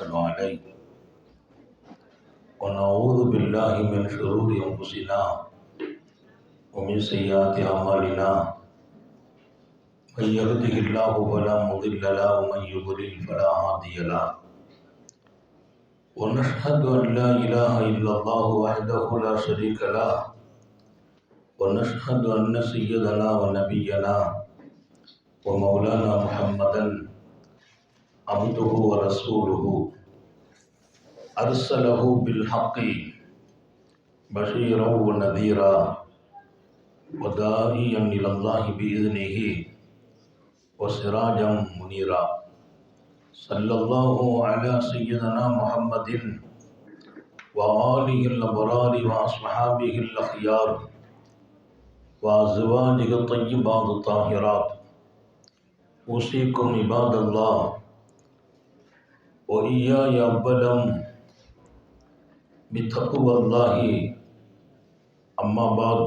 نتوكل عليه ونعوذ بالله من شرور أنفسنا ومن سيئات أعمالنا من يهده الله فلا مضل له ومن يضلل فلا هادي له ونشهد أن لا إله إلا الله وحده لا شريك له ونشهد أن سيدنا ونبينا ومولانا محمدا عبده ورسوله أرسله بالحق بشيرا ونذيرا وداعيا إلى الله بإذنه وسراجا منيرا صلى الله على سيدنا محمد وآله الأبرار وأصحابه الأخيار وأزواجه الطيبات الطاهرات أوصيكم عباد الله وإياي أولا بتقوى الله أما بعد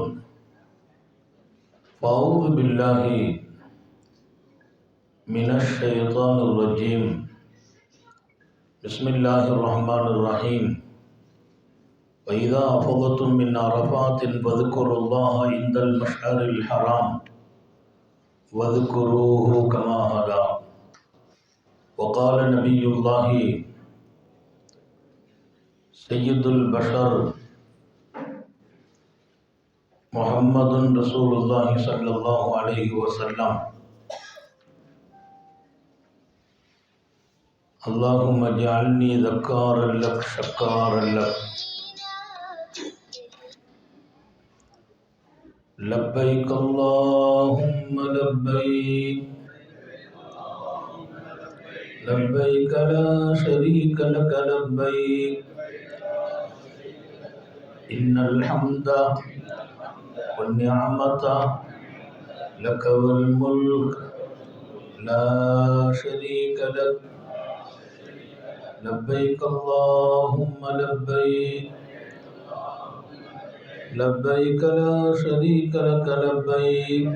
فأعوذ بالله من الشيطان الرجيم بسم الله الرحمن الرحيم وإذا أفضتم من عرفات فاذكروا الله عند المشعر الحرام واذكروه كما هداكم وقال نبي الله سيد البشر محمد رسول الله صلى الله عليه وسلم اللهم اجعلني ذكارا لك شكارا لك لبيك اللهم لبيك لبيك لا شريك لك لبيك إن الحمد والنعمة لك والملك لا شريك لك لبيك اللهم لبيك لبيك لا شريك لك لبيك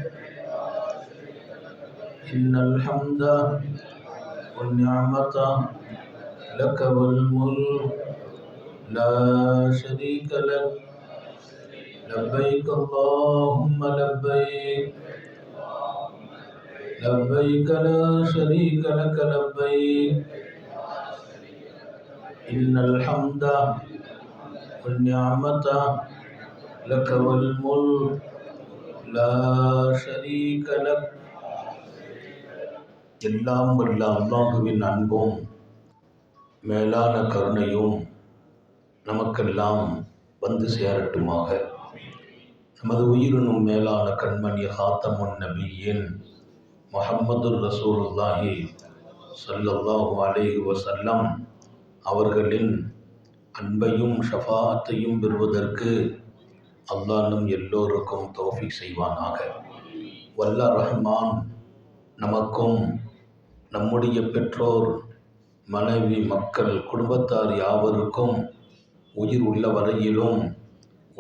إن الحمد والنعمة لك والملك لا شريك لك لبيك اللهم لبيك لبيك لا شريك لك لبيك إن الحمد والنعمة لك والملك لا شريك لك எல்லாம் வல்ல அல்லாஹுவின் அன்பும் மேலான கருணையும் நமக்கெல்லாம் வந்து சேரட்டுமாக. நமது உயிரினும் மேலான கண்மணி ஹாத்தமுன் நபியின் முஹம்மது ரசூலுல்லாஹி ஸல்லல்லாஹு அலைஹி வஸல்லம் அவர்களின் அன்பையும் ஷஃபாஅத்தையும் பெறுவதற்கு அல்லாஹ் நம் எல்லோருக்கும் தௌஃபீக் செய்வானாக. வல்ல ரஹ்மான் நமக்கும் நம்முடைய பெற்றோர் மனைவி மக்கள் குடும்பத்தார் யாவருக்கும் உயிர் உள்ள வரையிலும்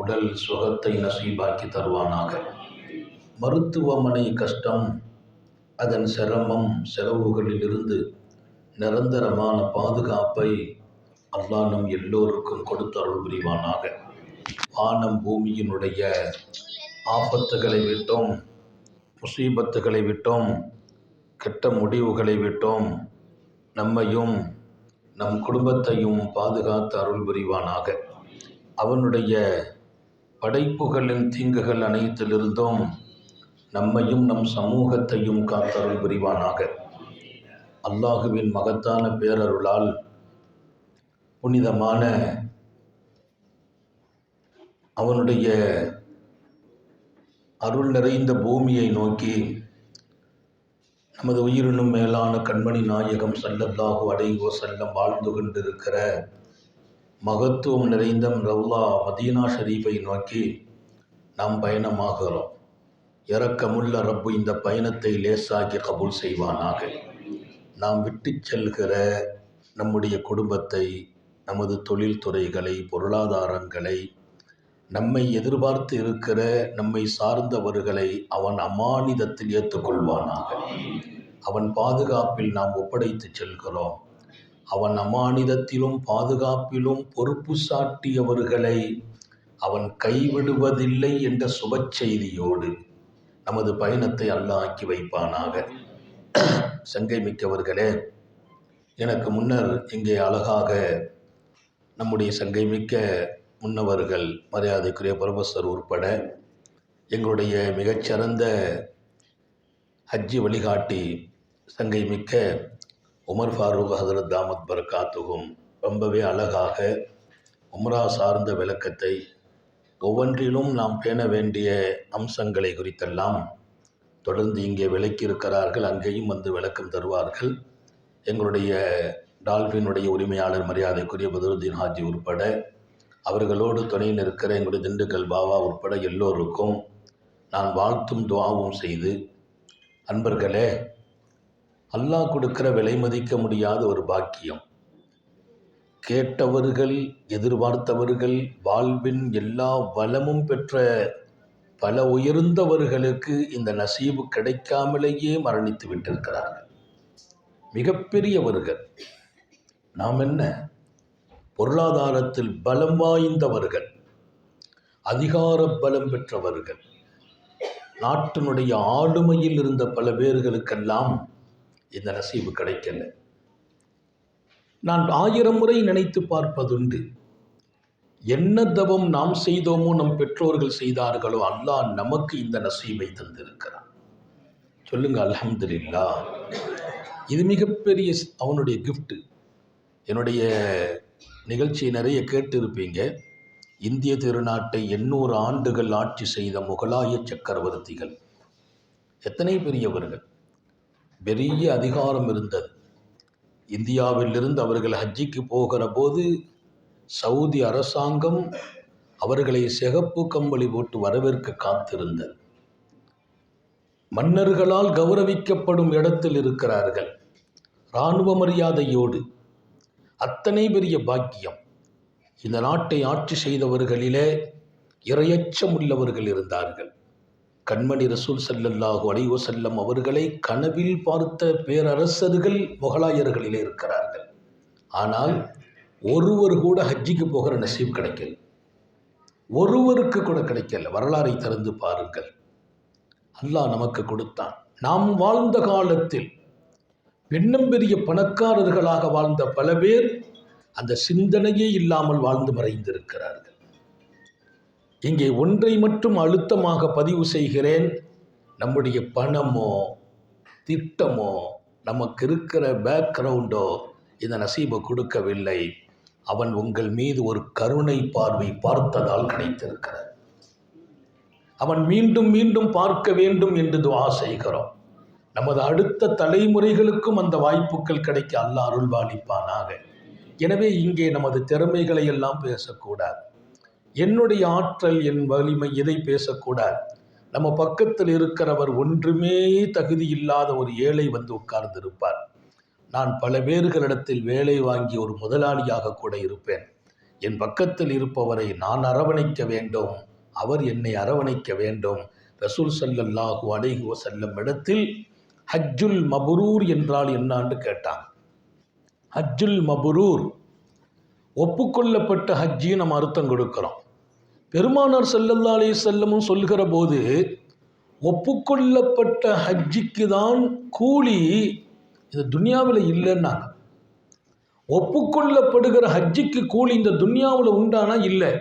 உடல் சுகத்தை நசீபாக்கி தருவானாக. மருத்துவமனை கஷ்டம், அதன் சிரமம் செலவுகளிலிருந்து நிரந்தரமான பாதுகாப்பை அல்லாஹ் நம் எல்லோருக்கும் கொடுத்தருள் புரிவானாக. வானம் பூமியினுடைய ஆபத்துகளை விட்டோம், முசீபத்துகளை விட்டோம், கெட்ட முடிவுகளை விட்டோம் நம்மையும் நம் குடும்பத்தையும் பாதுகாத்து அருள் புரிவானாக. அவனுடைய படைப்புகளின் தீங்குகள் அனைத்திலிருந்தும் நம்மையும் நம் சமூகத்தையும் காத்தருள் புரிவானாக. அல்லாஹுவின் மகத்தான பேரருளால் புனிதமான அவனுடைய அருள் நிறைந்த பூமியை நோக்கி நமது உயிரினும் மேலான கண்மணி நாயகம் ஸல்லல்லாஹு அலைஹி வஸல்லம் வாழ்ந்து கொண்டிருக்கிற மகத்துவம் நிறைந்த ரவுலா மதீனா ஷரீஃபை நோக்கி நாம் பயணமாகிறோம். இரக்கமுள்ள ரப்பு இந்த பயணத்தை லேசாக்கி கபூல் செய்வானாக. நாம் விட்டு செல்கிற நம்முடைய குடும்பத்தை, நமது தொழில்துறைகளை, பொருளாதாரங்களை, நம்மை எதிர்பார்த்து இருக்கிற நம்மை சார்ந்தவர்களை அவன் அமானிதத்தில் ஏற்றுக்கொள்வானாக. அவன் பாதுகாப்பில் நாம் ஒப்படைத்து செல்கிறோம். அவன் அமானிதத்திலும் பாதுகாப்பிலும் பொறுப்பு சாட்டியவர்களை அவன் கைவிடுவதில்லை என்ற சுப செய்தியோடு நமது பயணத்தை அல்லாஹ் ஆக்கி வைப்பானாக. சங்கை மிக்கவர்களே, எனக்கு முன்னர் இங்கே அழகாக நம்முடைய சங்கை மிக்க முன்னவர்கள் மரியாதைக்குரிய புரொஃபஸர் உட்பட எங்களுடைய மிகச்சிறந்த ஹஜ்ஜி வழிகாட்டி சங்கை மிக்க உமர் ஃபாரூக் ஹசரத் தாமத் பரக்காத்துகும் ரொம்பவே அழகாக உம்ரா சார்ந்த விளக்கத்தை ஒவ்வொன்றிலும் நாம் பேண வேண்டிய அம்சங்களை குறித்தெல்லாம் தொடர்ந்து இங்கே விளக்கியிருக்கிறார்கள். அங்கேயும் வந்து விளக்கம் தருவார்கள். எங்களுடைய டால்ஃபினுடைய உரிமையாளர் மரியாதைக்குரிய பதருதீன் ஹாஜி உட்பட அவர்களோடு துணை நிற்கிற எங்களுடைய திண்டுக்கல் பாவா உட்பட எல்லோருக்கும் நான் வாழ்த்தும் துஆவும் செய்து, அன்பர்களே, அல்லாஹ் கொடுக்கிற விலை மதிக்க முடியாத ஒரு பாக்கியம். கேட்டவர்கள், எதிர்பார்த்தவர்கள், வாழ்வின் எல்லா வளமும் பெற்ற பல உயர்ந்தவர்களுக்கு இந்த நசீபு கிடைக்காமலேயே மரணித்து விட்டிருக்கிறார்கள். மிகப்பெரியவர்கள். நாம் என்ன, பொருளாதாரத்தில் பலம் வாய்ந்தவர்கள், அதிகார பலம் பெற்றவர்கள், நாட்டினுடைய ஆளுமையில் இருந்த பல பேர்களுக்கெல்லாம் இந்த நசீபு கிடைக்கல. நான் 1000 முறை நினைத்து பார்ப்பதுண்டு, என்ன தவம் நாம் செய்தோமோ, நம் பெற்றோர்கள் செய்தார்களோ, அல்லாஹ் நமக்கு இந்த நசீபை தந்திருக்கிறான். சொல்லுங்க அல்ஹம்துலில்லாஹ். இது மிகப்பெரிய அவனுடைய கிஃப்ட். என்னுடைய நிகழ்ச்சியை நிறைய கேட்டிருப்பீங்க. இந்திய திருநாட்டை 800 ஆண்டுகள் ஆட்சி செய்த முகலாய சக்கரவர்த்திகள் எத்தனை பெரியவர்கள், பெரிய அதிகாரம் இருந்தது. இந்தியாவிலிருந்து அவர்கள் ஹஜ்ஜிக்கு போகிற போது சவுதி அரசாங்கம் அவர்களை சிகப்பு கம்பளி போட்டு வரவேற்க காத்திருந்தது. மன்னர்களால் கௌரவிக்கப்படும் இடத்தில் இருக்கிறார்கள், இராணுவ மரியாதையோடு. அத்தனை பெரிய பாக்கியம். இந்த நாட்டை ஆட்சி செய்தவர்களிலே இரையச்சம் உள்ளவர்கள் இருந்தார்கள். கண்மணி ரசூல் ஸல்லல்லாஹு அலைஹி வஸல்லம் அவர்களை கனவில் பார்த்த பேரரசர்கள் முகலாயர்களிலே இருக்கிறார்கள். ஆனால் ஒருவர் கூட ஹஜ்ஜிக்கு போகிற நசீப் கிடைக்கல. ஒருவருக்கு கூட கிடைக்கல. வரலாறை திறந்து பாருங்கள். அல்லாஹ் நமக்கு கொடுத்தான். நாம் வாழ்ந்த காலத்தில் பெண்ணும் பெரிய பணக்காரர்களாக வாழ்ந்த பல பேர் அந்த சிந்தனையே இல்லாமல் வாழ்ந்து மறைந்திருக்கிறார்கள். இங்கே ஒன்றை மட்டும் அழுத்தமாக பதிவு செய்கிறேன். நம்முடைய பணமோ திட்டமோ நமக்கு இருக்கிற பேக்ரவுண்டோ இந்த நசீபை கொடுக்கவில்லை. அவன் உங்கள் மீது ஒரு கருணை பார்வை பார்த்ததால் கிடைத்திருக்கிறார். அவன் மீண்டும் மீண்டும் பார்க்க வேண்டும் என்று துஆ செய்கிறோம். நமது அடுத்த தலைமுறைகளுக்கும் அந்த வாய்ப்புகள் கிடைக்க அல்லாஹ் அருள்பாலிப்பானாக. எனவே இங்கே நமது திறமைகளை எல்லாம் பேசக்கூடாது. என்னுடைய ஆற்றல், என் வலிமை, இதை பேசக்கூடாது. நம்ம பக்கத்தில் இருக்கிறவர் ஒன்றுமே தகுதி இல்லாத ஒரு ஏழை வந்து உட்கார்ந்திருப்பார். நான் பல பேர்களிடத்தில் வேலை வாங்கி ஒரு முதலாளியாக கூட இருப்பேன். என் பக்கத்தில் இருப்பவரை நான் அரவணைக்க வேண்டும், அவர் என்னை அரவணைக்க வேண்டும். ரசூல் ஸல்லல்லாஹு அலைஹி வஸல்லம் இடத்தில் ஹஜ்ஜுல் மபரூர் என்றால் என்னான்னு கேட்டாங்க. ஹஜ்ஜுல் மபரூர், ஒப்புக்கொள்ளப்பட்ட ஹஜ்ஜி நம்ம அர்த்தம் கொடுக்கிறோம். பெருமானார் ஸல்லல்லாஹு அலைஹி வஸல்லமும் சொல்கிற போது ஒப்புக்கொள்ளப்பட்ட ஹஜ்ஜிக்கு தான் கூலி இந்த துன்யாவில் இல்லைன்னாங்க. ஒப்புக்கொள்ளப்படுகிற ஹஜ்ஜிக்கு கூலி இந்த துன்யாவில் உண்டானா இல்லை.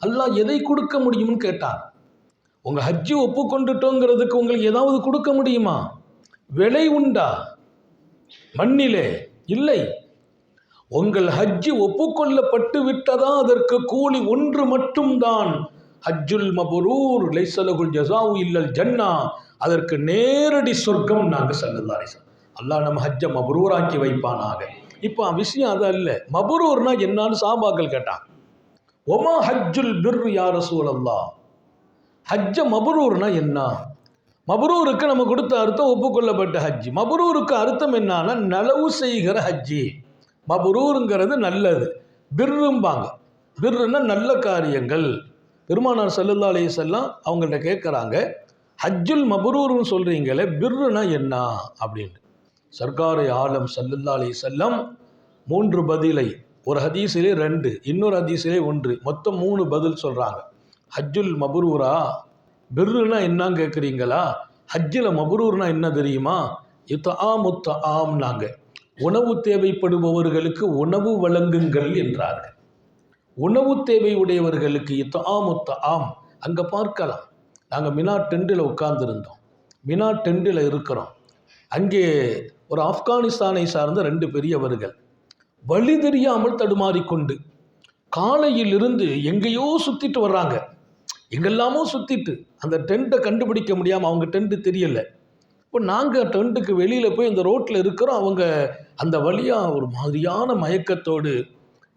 அல்லாஹ் எதை கொடுக்க முடியும்னு கேட்டாங்க. உங்கள் ஹஜ்ஜி ஒப்புக்கொண்டுட்டோங்கிறதுக்கு உங்களுக்கு ஏதாவது கொடுக்க முடியுமா? விலை உண்டா மண்ணிலே? இல்லை. உங்கள் ஹஜ்ஜி ஒப்புக்கொள்ளப்பட்டு விட்டதா அதற்கு கூலி ஒன்று மட்டும்தான். ஹஜ்ஜுல் மபரூர் லைஸலகுல் ஜஸாஉ இல்லல் ஜன்னா. அதற்கு நேரடி சொர்க்கம். நாங்கள் ஸல்லல்லாஹு அலைஹி வஸல்லம் அல்லாஹ் நம்ம ஹஜ்ஜை மபரூராக்கி வைப்பானாக. இப்போ விஷயம் அது அல்ல. மபரூர்னா என்னான்னு சஹாபாக்கள் கேட்டான். ஒமா ஹஜ்ஜுல் பிர் யா ரசூலல்லாஹ், ஹஜ்ஜ மபரூர்னா என்ன? மபரூருக்கு நம்ம கொடுத்த அர்த்தம் ஒப்புக்கொள்ளப்பட்ட ஹஜ்ஜி. மபரூருக்கு அர்த்தம் என்னன்னா நலவு செய்கிற ஹஜ்ஜி. மபரூருங்கிறது நல்லது. பிர்ரும்பாங்க. பிர்ருன்னா நல்ல காரியங்கள். பெருமானார் ஸல்லல்லாஹு அலைஹி வஸல்லம் அவங்கள்ட்ட கேட்குறாங்க, ஹஜ்ஜுல் மபரூர்னு சொல்கிறீங்களே, பிர்ருனா என்ன அப்படின்னு. சர்க்காரை ஆலம் ஸல்லல்லாஹு அலைஹி வஸல்லம் 3 பதிலை, ஒரு ஹதீஸிலே 2, இன்னொரு ஹதீஸிலே 1, மொத்தம் 3 பதில் சொல்கிறாங்க. ஹஜ்ஜுல் மபரூரா, பிர்ருனா என்னன்னு கேட்குறீங்களா? ஹஜ்ஜில் மபரூர்னா என்ன தெரியுமா? இத்ஆமுத்ஆம்னாங்க, உணவு தேவைப்படுபவர்களுக்கு உணவு வழங்குங்கள் என்றார்கள். உணவு தேவை உடையவர்களுக்கு இத்ஆமுத்ஆம். அங்கே பார்க்கலாம், நாங்கள் மினா டெண்டில் உட்கார்ந்துருந்தோம், மினா டெண்டில் இருக்கிறோம். அங்கே ஒரு ஆப்கானிஸ்தானை சார்ந்த 2 பெரியவர்கள் வழி தெரியாமல் தடுமாறிக்கொண்டு காலையிலிருந்து எங்கேயோ சுற்றிட்டு வர்றாங்க. எங்கெல்லாமோ சுற்றிட்டு அந்த டென்ட்டை கண்டுபிடிக்க முடியாமல், அவங்க டென்ட்டு தெரியலை. இப்போ நாங்கள் டென்ட்டுக்கு வெளியில் போய் இந்த ரோட்டில் இருக்கிறோம். அவங்க அந்த வழியாக ஒரு மாதிரியான மயக்கத்தோடு,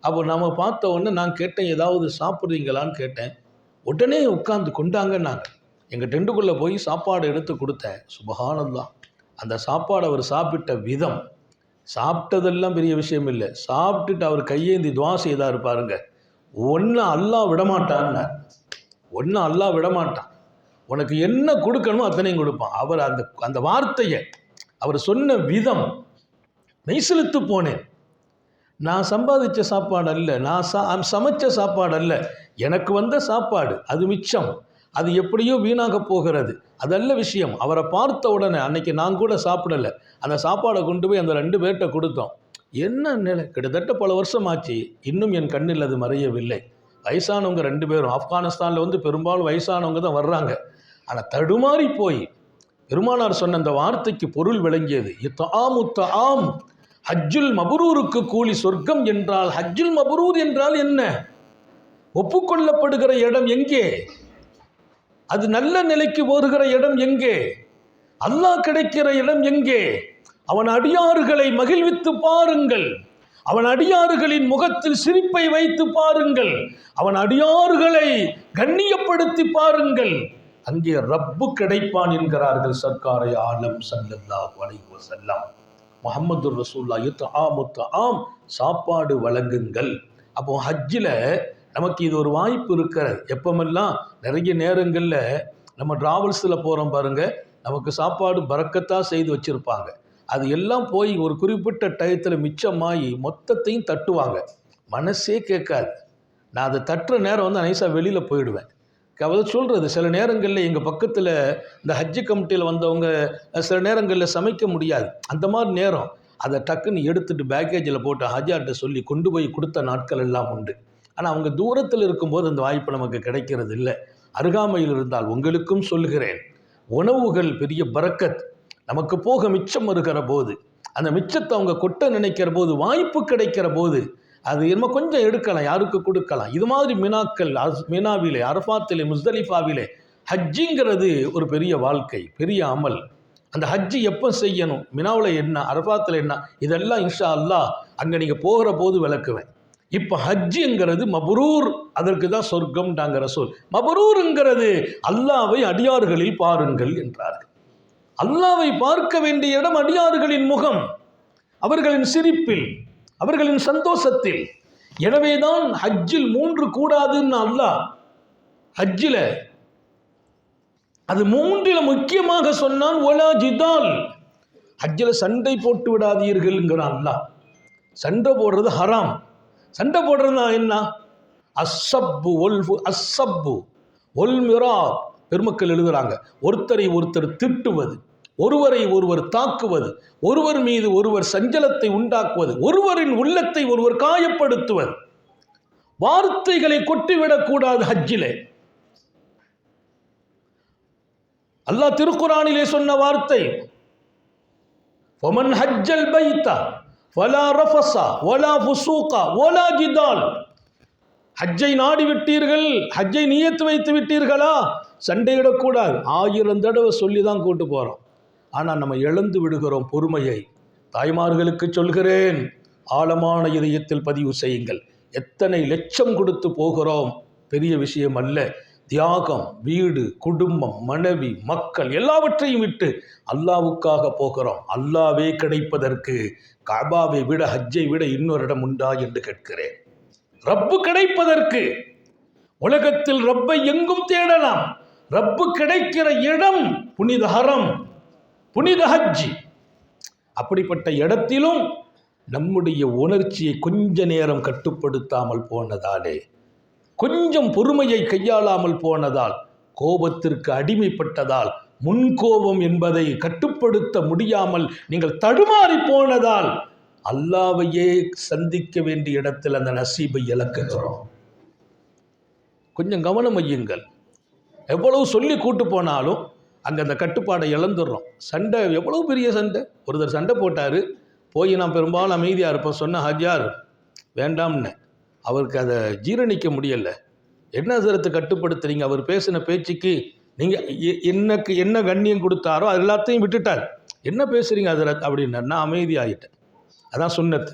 அப்போ நம்ம பார்த்த உடனே நான் கேட்டேன், ஏதாவது சாப்பிட்றீங்களான்னு கேட்டேன். உடனே உட்காந்து கொண்டாங்கன்னாங்க. எங்கள் டென்ட்டுக்குள்ளே போய் சாப்பாடு எடுத்து கொடுத்தேன். சுபஹானல்லாஹ், அந்த சாப்பாடு அவர் சாப்பிட்ட விதம், சாப்பிட்டதெல்லாம் பெரிய விஷயம் இல்லை, சாப்பிட்டுட்டு அவர் கையேந்தி துவா செய்தார் பாருங்க. ஒன்று அல்லாஹ் விடமாட்டான்னார், ஒன்று அல்லாஹ் விடமாட்டான், உனக்கு என்ன கொடுக்கணுமோ அத்தனையும் கொடுப்பான். அவர் அந்த வார்த்தையை அவர் சொன்ன விதம் மெய்சிலுத்து போனேன். நான் சம்பாதிச்ச சாப்பாடு அல்ல, நான் சமைச்ச சாப்பாடு அல்ல, எனக்கு வந்த சாப்பாடு அது மிச்சம், அது எப்படியோ வீணாக போகிறது, அதல்ல விஷயம். அவரை பார்த்த உடனே அன்னைக்கு நான் கூட சாப்பிடலை, அந்த சாப்பாடை கொண்டு போய் அந்த 2 பேர்கிட்ட கொடுத்தோம். என்ன நிலை, கிட்டத்தட்ட பல வருஷம் ஆச்சு, இன்னும் என் கண்ணில் அது மறையவில்லை. வயசானவங்க 2 பேரும், ஆப்கானிஸ்தானில் பெரும்பாலும் வயசானவங்க தான் வர்றாங்க. ஆனால் தடுமாறி போய் பெருமானார் சொன்ன அந்த வார்த்தைக்கு பொருள் விளங்கியது. இத்ஆமுத்ஆம், ஹஜ்ஜுல் மபரூருக்கு கூலி சொர்க்கம் என்றால், ஹஜ்ஜுல் மபரூர் என்றால் என்ன? ஒப்புக்கொள்ளப்படுகிற இடம் எங்கே? அது நல்ல நிலைக்கு வருகிற இடம் எங்கே? அல்லாஹ் கிடைக்கிற இடம் எங்கே? அவன் அடியாறுகளை மகிழ்வித்து பாருங்கள், அவன் அடியாறுகளின் முகத்தில் சிரிப்பை வைத்து பாருங்கள், அவன் அடியாறுகளை கண்ணியப்படுத்தி பாருங்கள், அங்கே ரப்பு கிடைப்பான் என்கிறார்கள் சர்க்காரை ஆலம் ஸல்லல்லாஹு அலைஹி வஸல்லம். முஹம்மது ரசூலுல்லாஹ் இத்ஆமுத்ஆம், சாப்பாடு வழங்குங்கள். அப்போ ஹஜ்ஜில் நமக்கு இது ஒரு வாய்ப்பு இருக்கிறது. எப்பமெல்லாம் நிறைய நேரங்களில் நம்ம டிராவல்ஸில் போகிறோம் பாருங்கள், நமக்கு சாப்பாடு பறக்கத்தாக செய்து வச்சுருப்பாங்க. அது எல்லாம் போய் ஒரு குறிப்பிட்ட டயத்தில் மிச்சமாகி மொத்தத்தையும் தட்டுவாங்க, மனசே கேட்காது. நான் அதை தட்டுற நேரம் நைஸாக வெளியில் போயிடுவேன். அதை சொல்கிறது, சில நேரங்களில் எங்கள் பக்கத்தில் இந்த ஹஜ்ஜு கமிட்டியில் வந்தவங்க சில நேரங்களில் சமைக்க முடியாது, அந்த மாதிரி நேரம் அதை டக்குன்னு எடுத்துகிட்டு பேக்கேஜில் போட்டு ஹஜ்ஜார்கிட்ட சொல்லி கொண்டு போய் கொடுத்த நாட்கள் எல்லாம் உண்டு. ஆனால் அவங்க தூரத்தில் இருக்கும்போது அந்த வாய்ப்பு நமக்கு கிடைக்கிறது இல்லை. அருகாமையில் இருந்தால் உங்களுக்கும் சொல்கிறேன், உணவுகள் பெரிய பரக்கத். நமக்கு போக மிச்சம் வருகிற போது, அந்த மிச்சத்தை அவங்க கொட்ட நினைக்கிற போது, வாய்ப்பு கிடைக்கிற போது அது என்ன கொஞ்சம் எடுக்கலாம், யாருக்கு கொடுக்கலாம். இது மாதிரி மினாக்கள், மினாவிலே, அரஃபாத்திலே, முஸ்தலிஃபாவிலே ஹஜ்ஜிங்கிறது ஒரு பெரிய வாழ்க்கை, பெரிய அமல். அந்த ஹஜ்ஜி எப்போ செய்யணும், மினாவில் என்ன, அரஃபாத்தில் என்ன, இதெல்லாம் இன்ஷா அல்லாஹ் அங்கே நீங்கள் போகிற போது விளக்குவேன். இப்போ ஹஜ்ஜிங்கிறது மபரூர், அதற்கு தான் சொர்க்கம்டாங்க ரசூல். மபரூருங்கிறது அல்லாவை அடியார்களில் பாருங்கள் என்றார்கள். அல்லாவை பார்க்க வேண்டிய இடம் அடியார்களின் முகம், அவர்களின் சிரிப்பில், அவர்களின் சந்தோஷத்தில். எனவேதான் ஹஜ்ஜில் 3 கூடாதுன்னு அல்லாஹ் ஹஜ்ஜில் அது 3 முக்கியமாக சொன்னான். ஒலா ஜிதால், ஹஜ்ஜில் சண்டை போட்டு விடாதீர்கள்ங்கிறான் அல்லாஹ். சண்டை போடுறது ஹராம். சண்டை போடுறதுனா என்ன? அஸ்ஸப்பு ஒல் மிராப், பெருமக்கள் எழுதுறாங்க, ஒருத்தரை ஒருத்தர் திட்டுவது, ஒருவரை ஒருவர் தாக்குவது, ஒருவர் மீது ஒருவர் சஞ்சலத்தை உண்டாக்குவது, ஒருவரின் உள்ளத்தை ஒருவர் காயப்படுத்துவது, வார்த்தைகளை கொட்டிவிடக்கூடாது ஹஜ்ஜிலே. அல்லாஹ் திருக்குரானிலே சொன்ன வார்த்தை, ஃபமன் ஹஜ்ஜல் பைத்த ஃபலா ரஃபஸ வலா ஃபுசூக வலா ஜிதால். ஹஜ்ஜை நாடி விட்டீர்கள், ஹஜ்ஜை நியத்து வைத்து விட்டீர்களா, சண்டையிடக்கூடாது. 1000 தடவை சொல்லி தான் கூட்டு போகிறோம். ஆனால் நம்ம இழந்து விடுகிறோம் பொறுமையை. தாய்மார்களுக்கு சொல்கிறேன், ஆழமான இதயத்தில் பதிவு செய்யுங்கள். எத்தனை லட்சம் கொடுத்து போகிறோம், பெரிய விஷயம் அல்ல. தியாகம், வீடு, குடும்பம், மனைவி, மக்கள் எல்லாவற்றையும் விட்டு அல்லாவுக்காக போகிறோம். அல்லாவே கிடைப்பதற்கு காபாவை விட, ஹஜ்ஜை விட இன்னொரு இடம் உண்டா என்று கேட்கிறேன். ரப்பு கிடைப்பதற்கு உலகத்தில் ரப்பை எங்கும் தேடலாம். ரப்பு கிடைக்கிற இடம் புனித ஹரம், புனித ஹஜ். அப்படிப்பட்ட இடத்திலும் நம்முடைய உணர்ச்சியை கொஞ்ச நேரம் கட்டுப்படுத்தாமல் போனதாலே, கொஞ்சம் பொறுமையை கையாளாமல் போனதால், கோபத்திற்கு அடிமைப்பட்டதால், முன்கோபம் என்பதை கட்டுப்படுத்த முடியாமல் நீங்கள் தடுமாறி போனதால் அல்லாஹ்வையே சந்திக்க வேண்டிய இடத்தில் அந்த நசீபை இழக்குகிறோம். கொஞ்சம் கவனம் வையுங்கள். எவ்வளவு சொல்லி கூட்டு போனாலும் அங்கே அந்த கட்டுப்பாடை இழந்துடுறோம். சண்டை எவ்வளோ பெரிய சண்டை, ஒருத்தர் சண்டை போட்டார், போய் நான் பெரும்பாலும் அமைதியாக இருப்பேன். சொன்ன ஹஜ்ஜார் வேண்டாம்னு, அவருக்கு அதை ஜீரணிக்க முடியலை. என்ன ஹசரத்து கட்டுப்படுத்துறீங்க? அவர் பேசின பேச்சுக்கு நீங்கள் எனக்கு என்ன கண்ணியம் கொடுத்தாரோ அது எல்லாத்தையும் விட்டுட்டார். என்ன பேசுகிறீங்க ஹசரத் அப்படின்னா, நான் அமைதியாகிட்டேன். அதான் சுன்னத்து.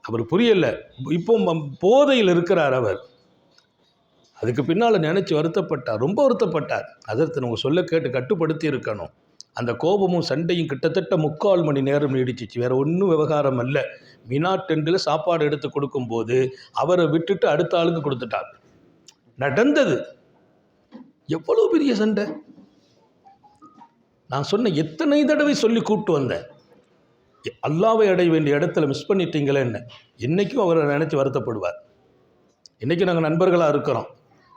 அவர் புரியலை. இப்போ போதையில் இருக்கிறார் அவர். அதுக்கு பின்னால் நினச்சி வருத்தப்பட்டார், ரொம்ப வருத்தப்பட்டார். ஹசரத் நம்ம சொல்ல கேட்டு கட்டுப்படுத்தி இருக்கணும். அந்த கோபமும் சண்டையும் கிட்டத்தட்ட 3/4 மணி நேரம் நீடிச்சிச்சு. வேறு ஒன்றும் விவகாரம் அல்ல. மினா டெண்டில் சாப்பாடு எடுத்து கொடுக்கும்போது அவரை விட்டுட்டு அடுத்த ஆளுக்கு கொடுத்துட்டார். நடந்தது. எவ்வளோ பெரிய சண்டை! நான் சொன்ன எத்தனை தடவை சொல்லி கூப்பிட்டு வந்தேன். அல்லாவை அடைய வேண்டிய இடத்துல மிஸ் பண்ணிட்டீங்களே என்ன. இன்றைக்கும் அவரை நினச்சி வருத்தப்படுவார். இன்றைக்கும் நாங்கள் நண்பர்களாக இருக்கிறோம்.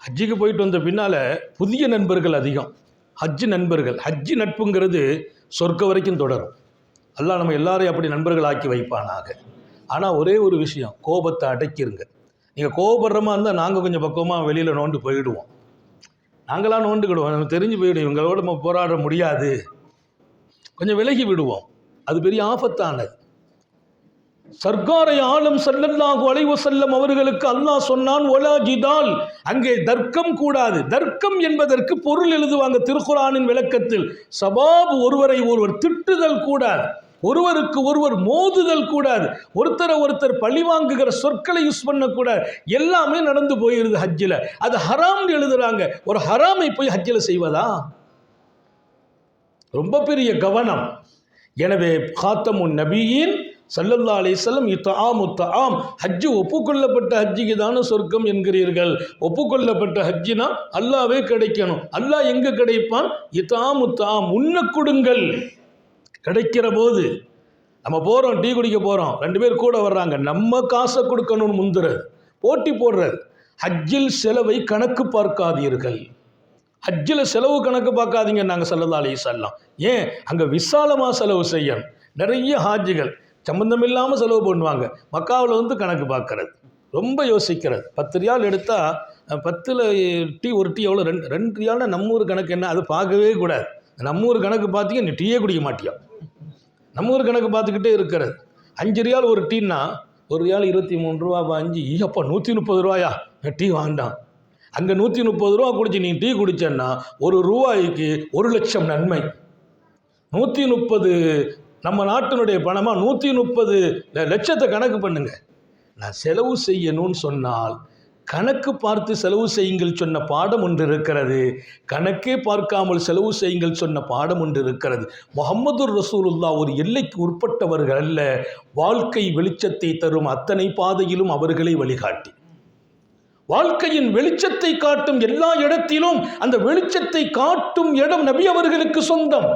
ஹஜ்ஜுக்கு போயிட்டு வந்த பின்னால் புதிய நண்பர்கள் அதிகம். ஹஜ்ஜு நண்பர்கள், ஹஜ்ஜு நட்புங்கிறது சொர்க்க வரைக்கும் தொடரும். அல்லாஹ் நம்ம எல்லாரையும் அப்படி நண்பர்கள் ஆக்கி வைப்பானாக. ஆனால் ஒரே ஒரு விஷயம், கோபத்தை அடக்கிருங்க. நீங்கள் கோபப்படுறமா இருந்தால் நாங்கள் கொஞ்சம் பக்குவமாக வெளியில் நோண்டு போயிடுவோம். நாங்களாம் நோண்டுக்கிடுவோம். நம்ம தெரிஞ்சு போயிடும், இவங்களோட நம்ம போராட முடியாது, கொஞ்சம் விலகி விடுவோம். அது பெரிய ஆபத்தானது. சர்க்காரை ஆலம் ஸல்லல்லாஹு அலைஹி வஸல்லம் அவர்களுக்கு அல்லாஹ் சொன்னான், ஒலா ஜிதால், அங்கே தர்க்கம் கூடாது. தர்க்கம் என்பதற்கு பொருள் எழுதுவாங்க திருக்குர்ஆனின் விளக்கத்தில். சபாப், ஒருவரை ஒருவர் திட்டுதல் கூடாது, ஒருவருக்கு ஒருவர் மோதுதல் கூடாது, ஒருத்தரை ஒருத்தர் பழிவாங்குகிற சொற்களை யூஸ் பண்ணக்கூடாது. எல்லாமே நடந்து போயிருது ஹஜ்ஜில். அது ஹராம் எழுதுறாங்க. ஒரு ஹராமை போய் ஹஜ்ஜில் செய்வதா? ரொம்ப பெரிய கவனம். எனவே காத்தமுன் நபியின் ஸல்லல்லாஹு அலைஹி வஸல்லம் இத்ஆமு தஆம், ஹஜ்ஜு ஒப்புக்கொள்ளப்பட்ட ஹஜ்ஜிக்கு தானே சொர்க்கம் என்கிறீர்கள். ஒப்புக்கொள்ளப்பட்ட ஹஜ்ஜினா அல்லாவே கிடைக்கணும். அல்லாஹ் எங்கே கிடைப்பான்? இத்ஆமு தஆம், உண்ண கொடுங்கள். கிடைக்கிற போது நம்ம போகிறோம், டீ குடிக்க போகிறோம், 2 பேர் கூட வர்றாங்க, நம்ம காசை கொடுக்கணும்னு முந்துறது, போட்டி போடுறது. ஹஜ்ஜில் செலவை கணக்கு பார்க்காதீர்கள். ஹஜ்ஜில் செலவு கணக்கு பார்க்காதீங்க நாங்கள் ஸல்லல்லாஹு அலைஹி வஸல்லம். ஏன்? அங்கே விசாலமாக செலவு செய்யணும். நிறைய ஹாஜிகள் சம்பந்தம் இல்லாமல் செலவு பண்ணுவாங்க. மக்காவில் வந்து கணக்கு பார்க்கறது, ரொம்ப யோசிக்கிறது. 10 ரியால் எடுத்தால் 10ல் டீ, ஒரு டீ எவ்வளோ? 2 ரியால்னா நம்ம ஊர் கணக்கு என்ன? அது பார்க்கவே கூடாது. நம்ம ஊர் கணக்கு பார்த்தீங்க, நீ டீயே குடிக்க மாட்டியா. நம்ம ஊர் கணக்கு பார்த்துக்கிட்டே இருக்கிறது. 5 ரியால் ஒரு டீன்னா, 1 ரியால் 23 ரூபா, 5 அப்போ 130 ரூபாயா டீ வாண்டாம். அங்கே 130 ரூபா குடிச்சு நீ டீ குடிச்சேன்னா 1 ரூபாய்க்கு 1 லட்சம் நன்மை. 130 நம்ம நாட்டினுடைய பணமாக 130 லட்சத்தை கணக்கு பண்ணுங்க. நான் செலவு செய்யணும்னு சொன்னால் கணக்கு பார்த்து செலவு செய்யுங்கள் சொன்ன பாடம் ஒன்று இருக்கிறது. கணக்கே பார்க்காமல் செலவு செய்யுங்கள் சொன்ன பாடம் ஒன்று இருக்கிறது. முஹம்மது ரசூலுல்லாஹ் ஒரு எல்லைக்கு உட்பட்டவர்கள் அல்ல. வாழ்க்கை வெளிச்சத்தை தரும் அத்தனை பாதையிலும் அவர்களை வழிகாட்டி, வாழ்க்கையின் வெளிச்சத்தை காட்டும் எல்லா இடத்திலும் அந்த வெளிச்சத்தை காட்டும் இடம் நபி அவர்களுக்கு சொந்தம்.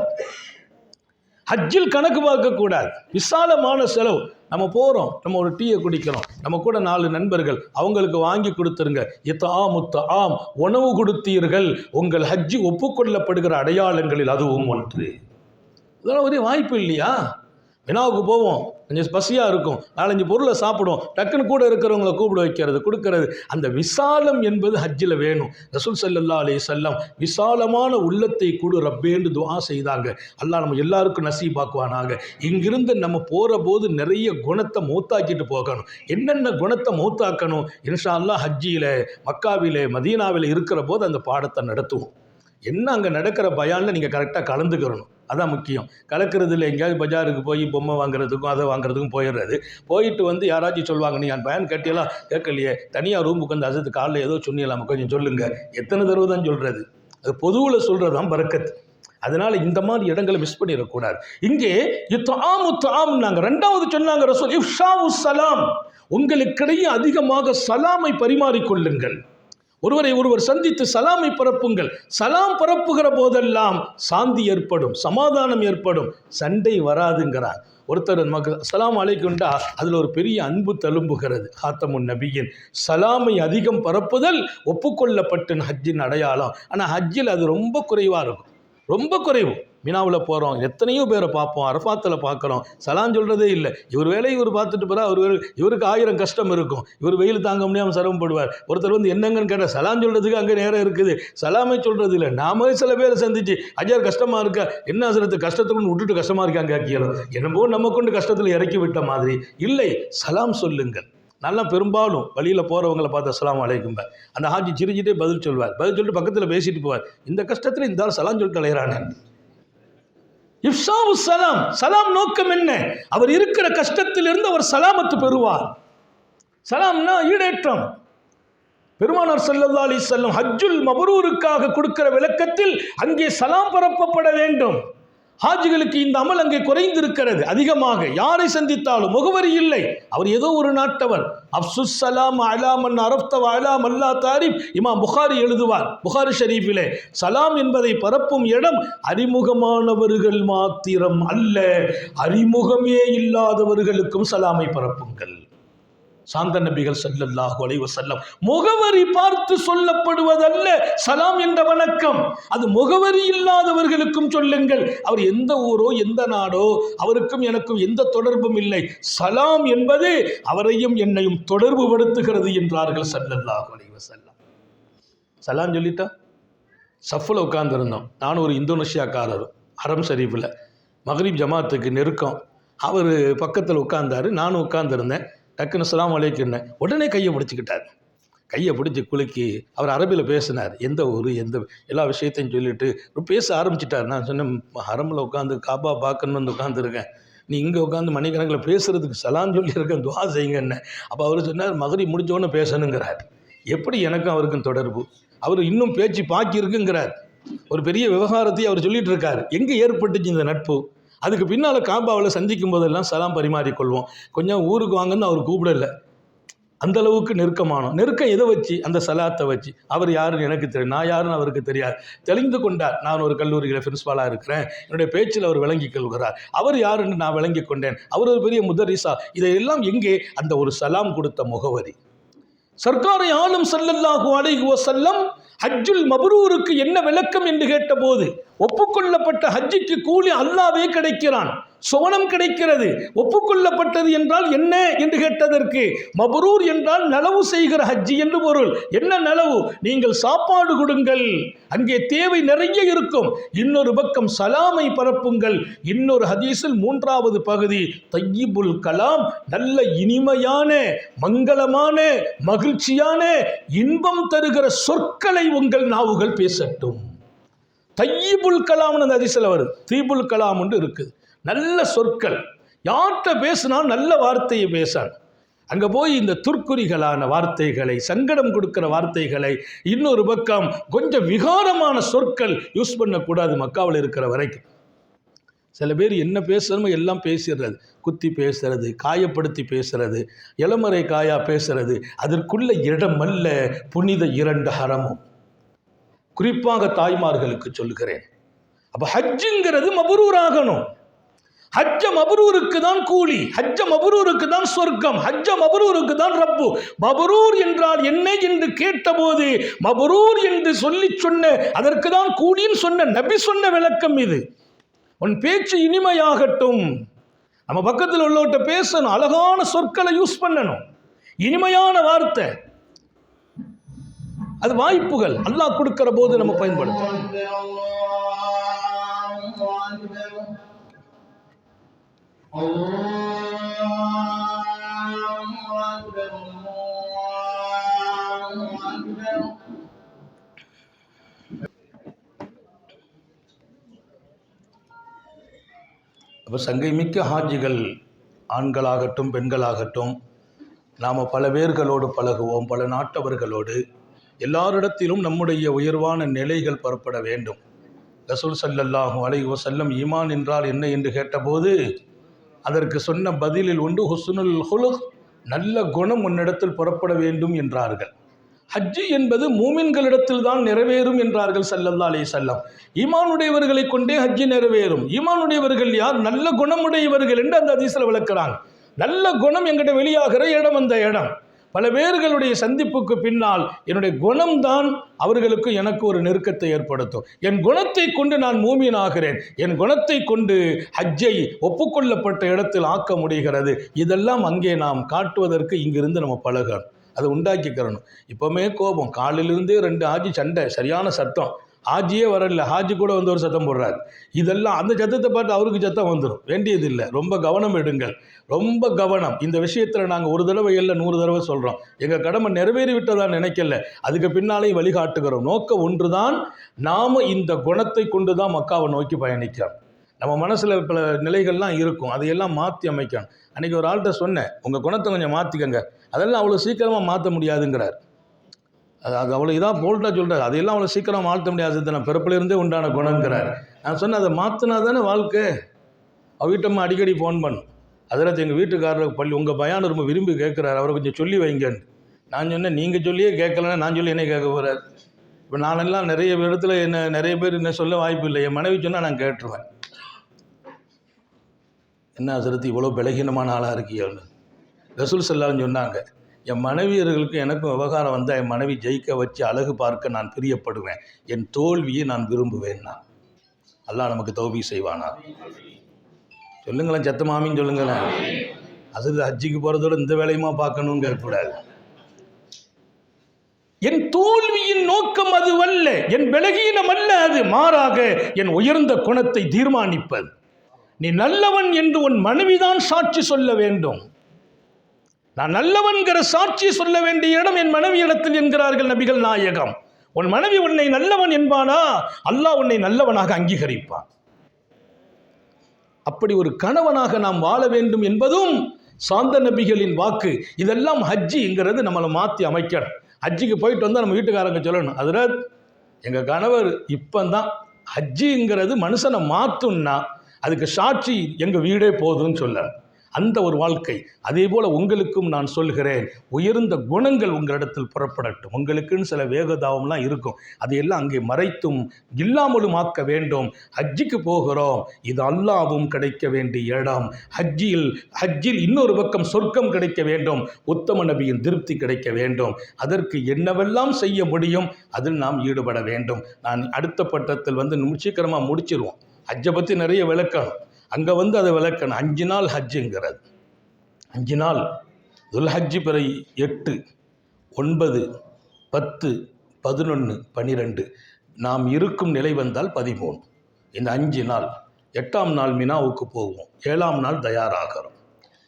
ஹஜ்ஜில் கணக்கு பார்க்கக்கூடாது. விசாலமான செலவு. நம்ம போகிறோம், நம்ம ஒரு டீயை குடிக்கிறோம், நம்ம கூட 4 நண்பர்கள், அவங்களுக்கு வாங்கி கொடுத்துருங்க. இத்ஆமு தஆம், உணவு கொடுத்தீர்கள். உங்கள் ஹஜ்ஜி ஒப்புக்கொள்ளப்படுகிற அடையாளங்களில் அதுவும் ஒன்று. இதெல்லாம் ஒரே வாய்ப்பு இல்லையா? வினாவுக்கு போவோம், கொஞ்சம் பசியாக இருக்கும், 4-5 பொருளை சாப்பிடுவோம், டக்குன்னு கூட இருக்கிறவங்களை கூப்பிட வைக்கிறது, கொடுக்கறது. அந்த விசாலம் என்பது ஹஜ்ஜில் வேணும். ரசூல் ஸல்லல்லாஹு அலைஹி வஸல்லம் விசாலமான உள்ளத்தை கொடு ரப்பேன்னு துஆ செய்தாங்க. அல்லாஹ் நம்ம எல்லாருக்கும் நசீபாக்குவானாக. இங்கிருந்து நம்ம போகிற போது நிறைய குணத்தை மௌத்தாக்கிட்டு போகணும். என்னென்ன குணத்தை மௌத்தாக்கணும்? இன்ஷா அல்லாஹ் ஹஜ்ஜியில், மக்காவிலே, மதீனாவில் இருக்கிற போது அந்த பாடத்தை நடத்துவோம். என்ன அங்கே நடக்கிற பயானில் நீங்கள் கரெக்டாக கலந்துக்கிறணும். அதான் முக்கியம். கலக்கிறதுல எங்கேயாவது பஜாருக்கு போய் பொம்மை வாங்குறதுக்கும் அதை வாங்குறதுக்கும் போயிடுறது. போயிட்டு வந்து யாராச்சும் சொல்லுவாங்க, நீங்கள் பயன் கட்டியெல்லாம் கேட்கலையே, தனியாக ரூமுக்கு வந்து அசத்து காலையில் ஏதோ சொன்னியலாமா, கொஞ்சம் சொல்லுங்கள். எத்தனை தடவை தான் சொல்கிறது? அது பொதுவில் சொல்கிறது தான் பரக்கத்து. அதனால் இந்த மாதிரி இடங்களை மிஸ் பண்ணிடக்கூடாது. இங்கே இத்ஆமு தஆம் நாங்கள் 2வது சொன்னாங்க ரசூல், இஃஷாஉ ஸலாம், உங்களுக்கிடையே அதிகமாக சலாமை பரிமாறிக்கொள்ளுங்கள். ஒருவரை ஒருவர் சந்தித்து சலாமை பரப்புங்கள். சலாம் பரப்புகிற போதெல்லாம் சாந்தி ஏற்படும், சமாதானம் ஏற்படும், சண்டை வராதுங்கிறார். ஒருத்தர் நமக்கு சலாம் அலைக்குண்டா அதில் ஒரு பெரிய அன்பு தழும்புகிறது. ஹாத்தமுன் நபியின் சலாமை அதிகம் பரப்புதல் ஒப்புக்கொள்ளப்பட்ட ஹஜ்ஜின் அடையாளம். ஆனால் ஹஜ்ஜில் அது ரொம்ப குறைவாக இருக்கும், ரொம்ப குறைவு. மினாவில் போகிறோம், எத்தனையோ பேரை பார்ப்போம், அரஃபாத்தில் பார்க்குறோம், சலாம் சொல்கிறதே இல்லை. இவர் வேலையை இவர் பார்த்துட்டு போகிறா, இவருக்கு 1000 கஷ்டம் இருக்கும், இவர் வெயில் தாங்க முடியாமல் சிரமப்படுவார். ஒருத்தர் வந்து என்னங்கன்னு கேட்டால் சலாம் சொல்கிறதுக்கு அங்கே நேரம் இருக்குது, சலாமே சொல்கிறது இல்லை. நாம சில பேரை சந்திச்சு அஜார் கஷ்டமாக இருக்கா, என்ன அசரத்து கஷ்டத்துக்குன்னு விட்டுட்டு கஷ்டமாக இருக்காங்க கேட்கிறோம். என்னமோ நம்ம கொண்டு கஷ்டத்தில் இறக்கி விட்ட மாதிரி இல்லை. சலாம் சொல்லுங்கள். நல்லா பெரும்பாலும் வழியில் போகிறவங்களை பார்த்து அஸ்ஸலாமு அலைக்கும், அந்த ஹாஜி சிரிச்சிட்டே பதில் சொல்வார். பதில் சொல்லிட்டு பக்கத்தில் பேசிட்டு போவார். இந்த கஷ்டத்தில் இந்த சலாம் சொல்லிட்டு அலைகிறானே. இஃப்ஷாவு சலாம், சலாம் நோக்கம் என்ன? அவர் இருக்கிற கஷ்டத்திலிருந்து அவர் சலாமத்து பெறுவார். சலாம்னா ஈடேற்றம். பெருமானார் ஸல்லல்லாஹு அலைஹி வஸல்லம் ஹஜ்ஜுல் மப்ரூருக்காக கொடுக்கிற விளக்கத்தில் அங்கே சலாம் பரப்பப்பட வேண்டும். ஹாஜிகளுக்கு இந்த அமல் அங்கே குறைந்திருக்கிறது. அதிகமாக யாரை சந்தித்தாலும் முகவரி இல்லை, அவர் ஏதோ ஒரு நாட்டவர். அப்சுஸ் சலாம் அலா மன் அரஃப்த வ அலா மல்லா தாரிஃப். இமாம் புகாரி எழுதுவார் புகாரி ஷரீஃபிலே, சலாம் என்பதை பரப்பும் இடம் அறிமுகமானவர்கள் மாத்திரம் அல்ல, அறிமுகமே இல்லாதவர்களுக்கும் சலாமை பரப்புங்கள். சாந்த நபிகள் ஸல்லல்லாஹு அலைஹி வஸல்லம் முகவரி பார்த்து சொல்லப்படுவதல்ல சலாம் என்ற வணக்கம், அது முகவரி இல்லாதவர்களுக்கும் சொல்லுங்கள். அவர் எந்த ஊரோ எந்த நாடோ அவருக்கும் எனக்கும் எந்த தொடர்பும் இல்லை. சலாம் என்பது அவரையும் என்னையும் தொடர்பு படுத்துகிறது என்றார்கள் ஸல்லல்லாஹு அலைஹி வஸல்லம். சலாம் சொல்லிட்டா சஃப்ல உட்கார்ந்துருந்தோம். நான் ஒரு இந்தோனேஷியாக்காரர், ஹரம் ஷரீஃபில் மக்ரிப் ஜமாத்துக்கு நெருக்கம். அவர் பக்கத்தில் உட்கார்ந்தாரு, நானும் உட்கார்ந்துருந்தேன். டக்குன்னு அஸ்ஸலாமு அலைக்கும், உடனே கையை பிடிச்சிக்கிட்டார். கையை பிடிச்சி குலுக்கி அவர் அரபியில் பேசினார். எந்த ஊர், எந்த எல்லா விஷயத்தையும் சொல்லிட்டு பேச ஆரம்பிச்சிட்டார். நான் சொன்னேன், ஹரமில் உட்காந்து காபா பார்க்கணுன்னு வந்து உட்காந்துருக்கேன், நீ இங்கே உட்காந்து மணிக்கணக்கில் பேசுகிறதுக்கு சலாம் சொல்லியிருக்கேன், துவா செய்யுங்கன்னு. அப்போ அவர் சொன்னார், மகரிப் முடிஞ்சோன்னு பேசணுங்கிறார். எப்படி எனக்கும் அவருக்கும் தொடர்பு? அவர் இன்னும் பேச்சு பாக்கி இருக்குங்கிறார். ஒரு பெரிய விவகாரத்தையும் அவர் சொல்லிட்டு இருக்கார். எங்கே ஏற்பட்டுச்சு இந்த நட்பு? அதுக்கு பின்னால் காபாவில் சந்திக்கும் போதெல்லாம் சலாம் பரிமாறிக்கொள்வோம். கொஞ்சம் ஊருக்கு வாங்கன்னு அவர் கூப்பிடல, அந்தளவுக்கு நெருக்கமானோம். நெருக்கம் எதை வச்சு? அந்த சலாத்தை வச்சு. அவர் யாருன்னு எனக்கு தெரியும், நான் யாருன்னு அவருக்கு தெரியாது. தெளிந்து கொண்டார். நான் ஒரு கல்லூரியில் பிரின்ஸ்பாலாக இருக்கிறேன், என்னுடைய பேச்சில் அவர் விளங்கி கொள்கிறார். அவர் யாருன்னு நான் விளங்கி கொண்டேன். அவர் ஒரு பெரிய முதரிசா. இதையெல்லாம் எங்கே? அந்த ஒரு சலாம் கொடுத்த முகவரி. சர்க்காரை ஆலம் ஸல்லல்லாஹு அலைஹி வஸல்லம் ஹஜ்ஜுல் மப்ரூருக்கு என்ன விளக்கம் என்று கேட்டபோது, ஒப்புக்கொள்ளப்பட்ட ஹஜ்ஜுக்கு கூலி அல்லாஹ்வே கிடைக்கிறான், சுவனம் கிடைக்கிறது. ஒப்புக்கொள்ளப்பட்டது என்றால் என்ன என்று கேட்டதற்கு, மப்ரூர் என்றால் நலவு செய்கிற ஹஜ்ஜி என்று பொருள். என்ன நலவு? நீங்கள் சாப்பாடு கொடுங்கள், அங்கே தேவை நிறைய இருக்கும். இன்னொரு பக்கம் சலாமை பரப்புங்கள். இன்னொரு ஹதீஸில் 3வது பகுதி தய்யிபுல் கலாம், நல்ல இனிமையான மங்களமான மகிழ்ச்சியான இன்பம் தருகிற சொற்களை உங்கள் நாவுகள் பேசட்டும். தையிபுல் கலாம்னு அந்த ஹதீஸில் வருது, தீபுல் கலாம் என்று இருக்குது. நல்ல சொற்கள், யார்கிட்ட பேசினா நல்ல வார்த்தையை பேசான். அங்கே போய் இந்த துர்க்குறிகளான வார்த்தைகளை, சங்கடம் கொடுக்கிற வார்த்தைகளை, இன்னொரு பக்கம் கொஞ்சம் விகாரமான சொற்கள் யூஸ் பண்ணக்கூடாது மக்காவில் இருக்கிற வரைக்கும். சில பேர் என்ன பேசுகிறமோ எல்லாம் பேசிடுறது, குத்தி பேசுறது, காயப்படுத்தி பேசுறது, இளமறை காயா பேசுறது. அதற்குள்ள இடம் அல்ல புனித 2 ஹரமும். குறிப்பாக தாய்மார்களுக்கு சொல்லுகிறேன். அப்போ ஹஜ்ஜுங்கிறது மப்ரூர் ஆகணும். ஹஜ்ஜ மப்ரூருக்கு தான் கூலி, ஹஜ்ஜ மப்ரூருக்கு தான் சொர்க்கம், ஹஜ்ஜ மப்ரூருக்கு தான் ரப்பு. மப்ரூர் என்றால் என்ன என்று கேட்டபோது, மப்ரூர் என்று சொல்லி சொன்ன, அதற்கு தான் கூலின்னு சொன்ன நபி சொன்ன விளக்கம் இது. உன் பேச்சு இனிமையாகட்டும். நம்ம பக்கத்தில் உள்ளவட்ட பேசணும், அழகான சொற்களை யூஸ் பண்ணணும், இனிமையான வார்த்தை. அது வாய்ப்புகள் அல்லாஹ் கொடுக்கிற போது நம்ம பயன்படுத்தணும். அப்போ சங்கைமிக்க ஹாஜிகள் ஆண்களாகட்டும் பெண்களாகட்டும், நாம் பல பேர்களோடு பழகுவோம், பல நாட்டவர்களோடு. எல்லாரிடத்திலும் நம்முடைய உயர்வான நிலைகள் புறப்பட வேண்டும். ரசூல் ஸல்லல்லாஹு அலைஹி வஸல்லம் ஈமான் என்றால் என்ன என்று கேட்டபோது அதற்கு சொன்ன பதிலில் உண்டு ஹுஸ்னுல் ஹுலுக், நல்ல குணம் உன்னிடத்தில் புறப்பட வேண்டும் என்றார்கள். ஹஜ்ஜு என்பது மூமின்களிடத்தில் தான் நிறைவேறும் என்றார்கள் ஸல்லல்லாஹு அலைஹி வஸல்லம். ஈமானுடையவர்களை கொண்டே ஹஜ்ஜு நிறைவேறும். ஈமானுடையவர்கள் யார்? நல்ல குணமுடையவர்கள் என்று அந்த ஹதீஸ்ல விளக்குறாங்க. நல்ல குணம் என்கிட்ட வெளியாகிற இடம் அந்த இடம். பல பேர்களுடைய சந்திப்புக்கு பின்னால் என்னுடைய குணம்தான் அவர்களுக்கு எனக்கு ஒரு நெருக்கத்தை ஏற்படுத்தும். என் குணத்தை கொண்டு நான் மூமின் ஆகிறேன். என் குணத்தை கொண்டு ஹஜ்ஜை ஒப்புக்கொள்ளப்பட்ட இடத்தில் ஆக்க முடிகிறது. இதெல்லாம் அங்கே நாம் காட்டுவதற்கு இங்கிருந்து நம்ம பழகணும், அதை உண்டாக்கிக்கிறணும். இப்போவுமே கோபம், காலிலிருந்தே 2 ஆஜி சண்டை, சரியான சத்தம். ஹாஜியே வரல, ஹாஜி கூட வந்து ஒரு சத்தம் போடுறாரு. இதெல்லாம் அந்த சத்தத்தை பார்த்து அவருக்கு சத்தம் வந்துடும். வேண்டியதில்லை. ரொம்ப கவனம் எடுங்கள், ரொம்ப கவனம். இந்த விஷயத்தில் நாங்கள் ஒரு தடவை இல்லை 100 தடவை சொல்கிறோம். எங்கள் கடமை நிறைவேறி விட்டதான் நினைக்கல, அதுக்கு பின்னாலேயும் வழிகாட்டுகிறோம். நோக்கம் ஒன்று தான், நாம் இந்த குணத்தை கொண்டு தான் மக்காவை நோக்கி பயணிக்கிறோம். நம்ம மனசில் பல நிலைகள்லாம் இருக்கும், அதையெல்லாம் மாற்றி அமைக்கணும். அன்றைக்கி ஒரு ஆள்கிட்ட சொன்னேன், உங்கள் குணத்தை கொஞ்சம் மாற்றிக்கங்க, அதெல்லாம் அவ்வளோ சீக்கிரமாக மாற்ற முடியாதுங்கிறார். அது அவ்வளோ இதாக போல்ட்டாக சொல்கிறார். அதையெல்லாம் அவ்வளோ சீக்கிரம் மாற்ற முடியாது, நான் பிறப்பிலிருந்தே உண்டான குணங்கிறார். நான் சொன்னேன், அதை மாற்றினா தானே வாழ்க்கை. அவ வீட்டம்மா அடிக்கடி ஃபோன் பண்ணும், அதில் எங்கள் வீட்டுக்காரருக்கு பள்ளி உங்கள் பயான் ரொம்ப விரும்பி கேட்குறாரு, அவரை கொஞ்சம் சொல்லி வைங்கன்னு. நான் சொன்னேன், நீங்கள் சொல்லியே கேட்கலன்னா நான் சொல்லி என்ன கேட்க போகிறார்? இப்போ நானெல்லாம் நிறைய இடத்துல நிறைய பேர் என்ன சொல்ல வாய்ப்பு இல்லை. என் மனைவி சொன்னால் நான் கேட்டுருவேன். என்ன ஹசரத் இவ்வளோ பலகீனமான ஆளாக இருக்கியோன்னு ரசூல் ஸல்லல்லாஹு சொன்னாங்க. என் மனைவியர்களுக்கு எனக்கும் விவகாரம் வந்தால் என் மனைவி ஜெயிக்க வச்சு அழகு பார்க்க நான் பிரியப்படுவேன், என் தோல்வியை நான் விரும்புவேன். நான் அல்லாஹ் நமக்கு தௌபீக் செய்வானா? சொல்லுங்களேன், சத்தமாமின்னு சொல்லுங்களேன். அது ஹஜ்ஜிக்கு போகிறதோட இந்த வேலையுமா பார்க்கணும்னு கேட்கக்கூடாது. என் தோல்வியின் நோக்கம் அதுவல்ல, என் பலகீனம் அல்ல அது. மாறாக என் உயர்ந்த குணத்தை தீர்மானிப்பது. நீ நல்லவன் என்று உன் மனைவிதான் சாட்சி சொல்ல வேண்டும். நான் நல்லவன்கிற சாட்சி சொல்ல வேண்டிய இடம் என் மனைவி இடத்தில் என்கிறார்கள் நபிகள் நாயகம். உன் மனைவி உன்னை நல்லவன் என்பானா, அல்லாஹ் உன்னை நல்லவனாக அங்கீகரிப்பான். அப்படி ஒரு கணவனாக நாம் வாழ வேண்டும் என்பதும் சாந்த நபிகளின் வாக்கு. இதெல்லாம் ஹஜ்ஜிங்கிறது நம்மளை மாற்றி அமைக்கணும். ஹஜ்ஜிக்கு போயிட்டு வந்தால் நம்ம வீட்டுக்காரங்க சொல்லணும், அதில் எங்கள் கணவர் இப்போதான் ஹஜ்ஜிங்கிறது மனுஷனை மாற்றும்னா அதுக்கு சாட்சி எங்கள் வீடே போதும்னு சொல்லணும். அந்த ஒரு வாழ்க்கை. அதே போல் உங்களுக்கும் நான் சொல்கிறேன், உயர்ந்த குணங்கள் உங்களிடத்தில் புறப்படட்டும். உங்களுக்குன்னு சில வேகதாவம்லாம் இருக்கும், அதையெல்லாம் அங்கே மறைத்தும் இல்லாமலும் ஆக்க வேண்டும். ஹஜ்ஜிக்கு போகிறோம், இது அல்லாவும் கிடைக்க வேண்டிய இடம். ஹஜ்ஜில் இன்னொரு பக்கம் சொர்க்கம் கிடைக்க வேண்டும், உத்தம நபியின் திருப்தி கிடைக்க வேண்டும். அதற்கு என்னவெல்லாம் செய்ய முடியும் அதில் நாம் ஈடுபட வேண்டும். நான் அடுத்த பட்டத்தில் சீக்கிரமாக முடிச்சிருவோம். ஹஜ்ஜை பற்றி நிறைய விளக்கணும், அங்கே அதை விளக்கணும். 5 நாள் ஹஜ்ஜுங்கிறது. 5 நாள் துல் ஹஜ்ஜி பிறை 8, 9, 10, 11, 12 நாம் இருக்கும் நிலை வந்தால் 13. இந்த 5 நாள். 8ஆம் நாள் மினாவுக்கு போவோம், 7ஆம் நாள் தயாராகிறோம்.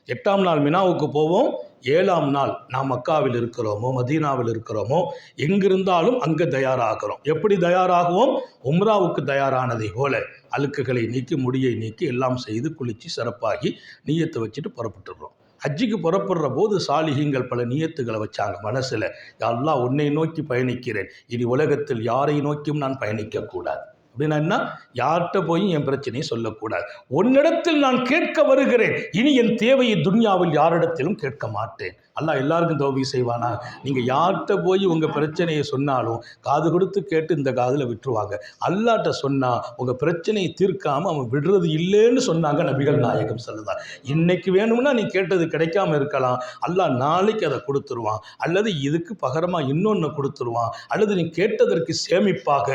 8ஆம் நாள் மினாவுக்கு போவோம், 7ஆம் நாள் நாம் மக்காவில் இருக்கிறோமோ மதீனாவில் இருக்கிறோமோ எங்கிருந்தாலும் அங்கே தயாராகிறோம். எப்படி தயாராகுவோம்? உம்ராவுக்கு தயாரானதை போல அழுக்குகளை நீக்கி முடியை நீக்கி எல்லாம் செய்து குளித்து சிறப்பாகி நீயத்தை வச்சுட்டு புறப்பட்டுடுறோம். ஹஜ்ஜிக்கு புறப்படுற போது சாலிஹீங்கள் பல நியத்துகளை வச்சாங்க மனசில். யா அல்லாஹ் உன்னை நோக்கி பயணிக்கிறேன், இனி உலகத்தில் யாரை நோக்கியும் நான் பயணிக்கக்கூடாது. அப்படின்னா என்ன? யார்கிட்ட போய் என் பிரச்சனையை சொல்லக்கூடாது. உன்னிடத்தில் நான் கேட்க வருகிறேன், இனி என் தேவையை துன்யாவில் யாரிடத்திலும் கேட்க மாட்டேன். அல்லாஹ் எல்லாருக்கும் தௌபீக் செய்வானா? நீங்கள் யார்கிட்ட போய் உங்கள் பிரச்சனையை சொன்னாலும் காது கொடுத்து கேட்டு இந்த காதில் விட்டுருவாங்க. அல்லாஹ்ட்ட சொன்னால் உங்கள் பிரச்சனையை தீர்க்காமல் அவன் விடுறது இல்லைன்னு சொன்னாங்க நபிகள் நாயகம் ஸல்லல்லாஹு. இன்னைக்கு வேணும்னா நீ கேட்டது கிடைக்காம இருக்கலாம், அல்லாஹ் நாளைக்கு அதை கொடுத்துருவான், அல்லது இதுக்கு பகரமாக இன்னொன்று கொடுத்துருவான், அல்லது நீ கேட்டதற்கு சேமிப்பாக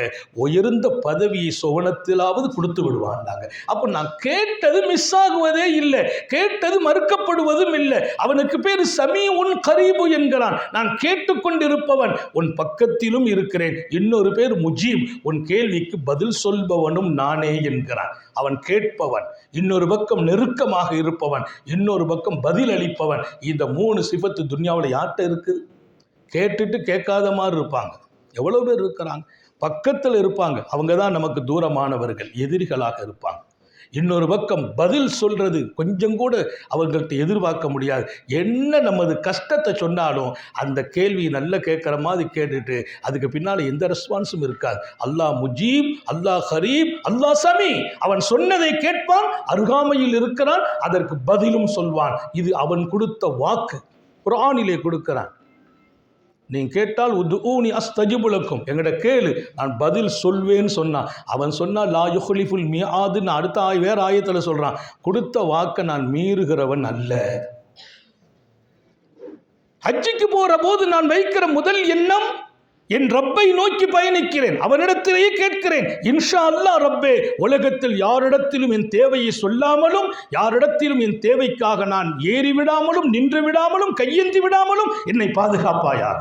உயர்ந்த பதவியை சுவனத்திலாவது கொடுத்து விடுவான்னாங்க. அப்போ நான் கேட்டது மிஸ் ஆகுவதே இல்லை, கேட்டது மறுக்கப்படுவதும் இல்லை. அவனுக்கு பேர் சமீ உன் கரீபு என்கிறான். நான் கேட்டுக்கொண்டிருப்பவன், உன் பக்கத்திலும் இருக்கிறேன். இன்னொரு பேர் முஜீப், உன் கேள்விக்கு பதில் சொல்பவனும் நானே என்கிறான். அவன் கேட்பவன், இன்னொரு பக்கம் நெருக்கமாக இருப்பவன், இன்னொரு பக்கம் பதில் அளிப்பவன். இந்த 3 சிஃபத்து துன்யாவில் யார்கிட்ட இருக்குது? கேட்டுட்டு கேட்காத மாதிரி இருப்பாங்க. எவ்வளோ பேர் இருக்கிறாங்க? பக்கத்தில் இருப்பாங்க, அவங்க தான் நமக்கு தூரமானவர்கள், எதிரிகளாக இருப்பாங்க. இன்னொரு பக்கம் பதில் சொல்கிறது கொஞ்சம் கூட அவர்கள்ட்ட எதிர்பார்க்க முடியாது. என்ன நமது கஷ்டத்தை சொன்னாலும் அந்த கேள்வி நல்ல கேட்குற மாதிரி கேட்டுட்டு அதுக்கு பின்னால் எந்த ரெஸ்பான்ஸும் இருக்காது. அல்லாஹ் முஜீப், அல்லாஹ் கரீப், அல்லாஹ் சமீ. அவன் சொன்னதை கேட்பான், அருகாமையில் இருக்கிறான், அதற்கு பதிலும் சொல்வான். இது அவன் கொடுத்த வாக்கு. குர்ஆனிலே கொடுக்கிறான். நீங்கள் கேட்டால் உதுஊனி அஸ்தஜிபு லக்கும், எங்கிட்ட கேளு நான் பதில் சொல்வேன்னு சொன்னான். அவன் சொன்னால் லா யுஹ்லிஃபுல் மிஆதுன்னு அடுத்த வேற ஆயத்தில் சொல்கிறான், கொடுத்த வாக்கை நான் மீறுகிறவன் அல்ல. ஹஜ்ஜுக்கு போகிற போது நான் வைக்கிற முதல் எண்ணம், என் ரப்பை நோக்கி பயணிக்கிறேன், அவனிடத்திலேயே கேட்கிறேன், இன்ஷா அல்லாஹ் ரப்பே, உலகத்தில் யாரிடத்திலும் என் தேவையை சொல்லாமலும் யாரிடத்திலும் என் தேவைக்காக நான் ஏறி விடாமலும் நின்று விடாமலும் கையேந்தி விடாமலும் என்னை பாதுகாப்பாயாக.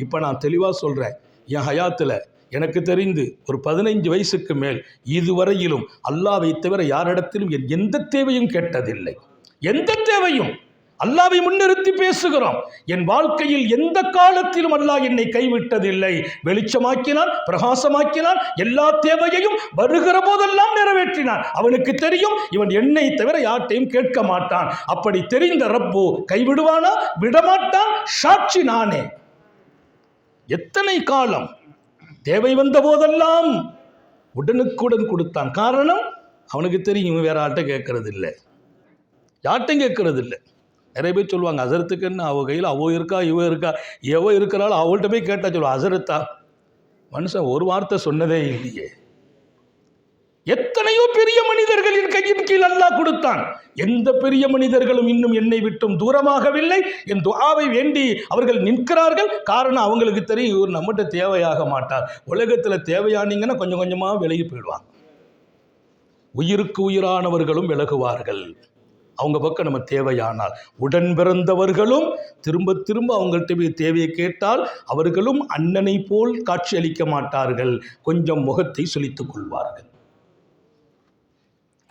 இப்போ நான் தெளிவாக சொல்கிறேன், என் ஹயாத்தில் எனக்கு தெரிந்து ஒரு 15 வயசுக்கு மேல் இதுவரையிலும் அல்லாஹ்வை தவிர யாரிடத்திலும் என் எந்த தேவையும் கேட்டதில்லை. எந்த தேவையும் அல்லாஹ்வை முன்னிறுத்தி பேசுகிறோம். என் வாழ்க்கையில் எந்த காலத்திலும் அல்லாஹ் என்னை கைவிட்டதில்லை. வெளிச்சமாக்கினான், பிரகாசமாக்கினான், எல்லா தேவையையும் வருகிற போதெல்லாம் நிறைவேற்றினான். அவனுக்கு தெரியும் இவன் என்னை தவிர யார்ட்டையும் கேட்க மாட்டான். அப்படி தெரிந்த ரப்பு கைவிடுவானா? விடமாட்டான். சாட்சி நானே. எத்தனை காலம் தேவை வந்த போதெல்லாம் உடனுக்குடன் கொடுத்தான். காரணம் அவனுக்கு தெரியும் வேற ஆட்ட கேட்கறது இல்லை, யார்ட்டையும் கேட்கறது இல்லை. நிறைய பேர் சொல்லுவாங்க அசரத்துக்கு என்ன, அவள் கையில் அவ இருக்கா இவ இருக்கா, எவ இருக்கிறாள் அவள்கிட்ட போய் கேட்டால் சொல்லுவா அசரத்தா. மனுஷன் ஒரு வார்த்தை சொன்னதே இல்லையே. எத்தனையோ பெரிய மனிதர்களின் கையின் கீழ் அல்லாஹ் கொடுத்தான். எந்த பெரிய மனிதர்களும் இன்னும் என்னை விட்டும் தூரமாகவில்லை. என் துஆவை வேண்டி அவர்கள் நிற்கிறார்கள். காரணம் அவங்களுக்கு தெரியும் இவர் நம்மகிட்ட தேவையாக மாட்டார். உலகத்தில் தேவையானீங்கன்னா கொஞ்சம் கொஞ்சமாக விலகி போயிடுவாங்க. உயிருக்கு உயிரானவர்களும் விலகுவார்கள் அவங்க பக்கம் நம்ம தேவையானால். உடன் பிறந்தவர்களும் திரும்ப திரும்ப அவங்கள்ட்ட போய் தேவையை கேட்டால் அவர்களும் அண்ணனை போல் காட்சி அளிக்க மாட்டார்கள், கொஞ்சம் முகத்தை சுளித்துக் கொள்வார்கள்.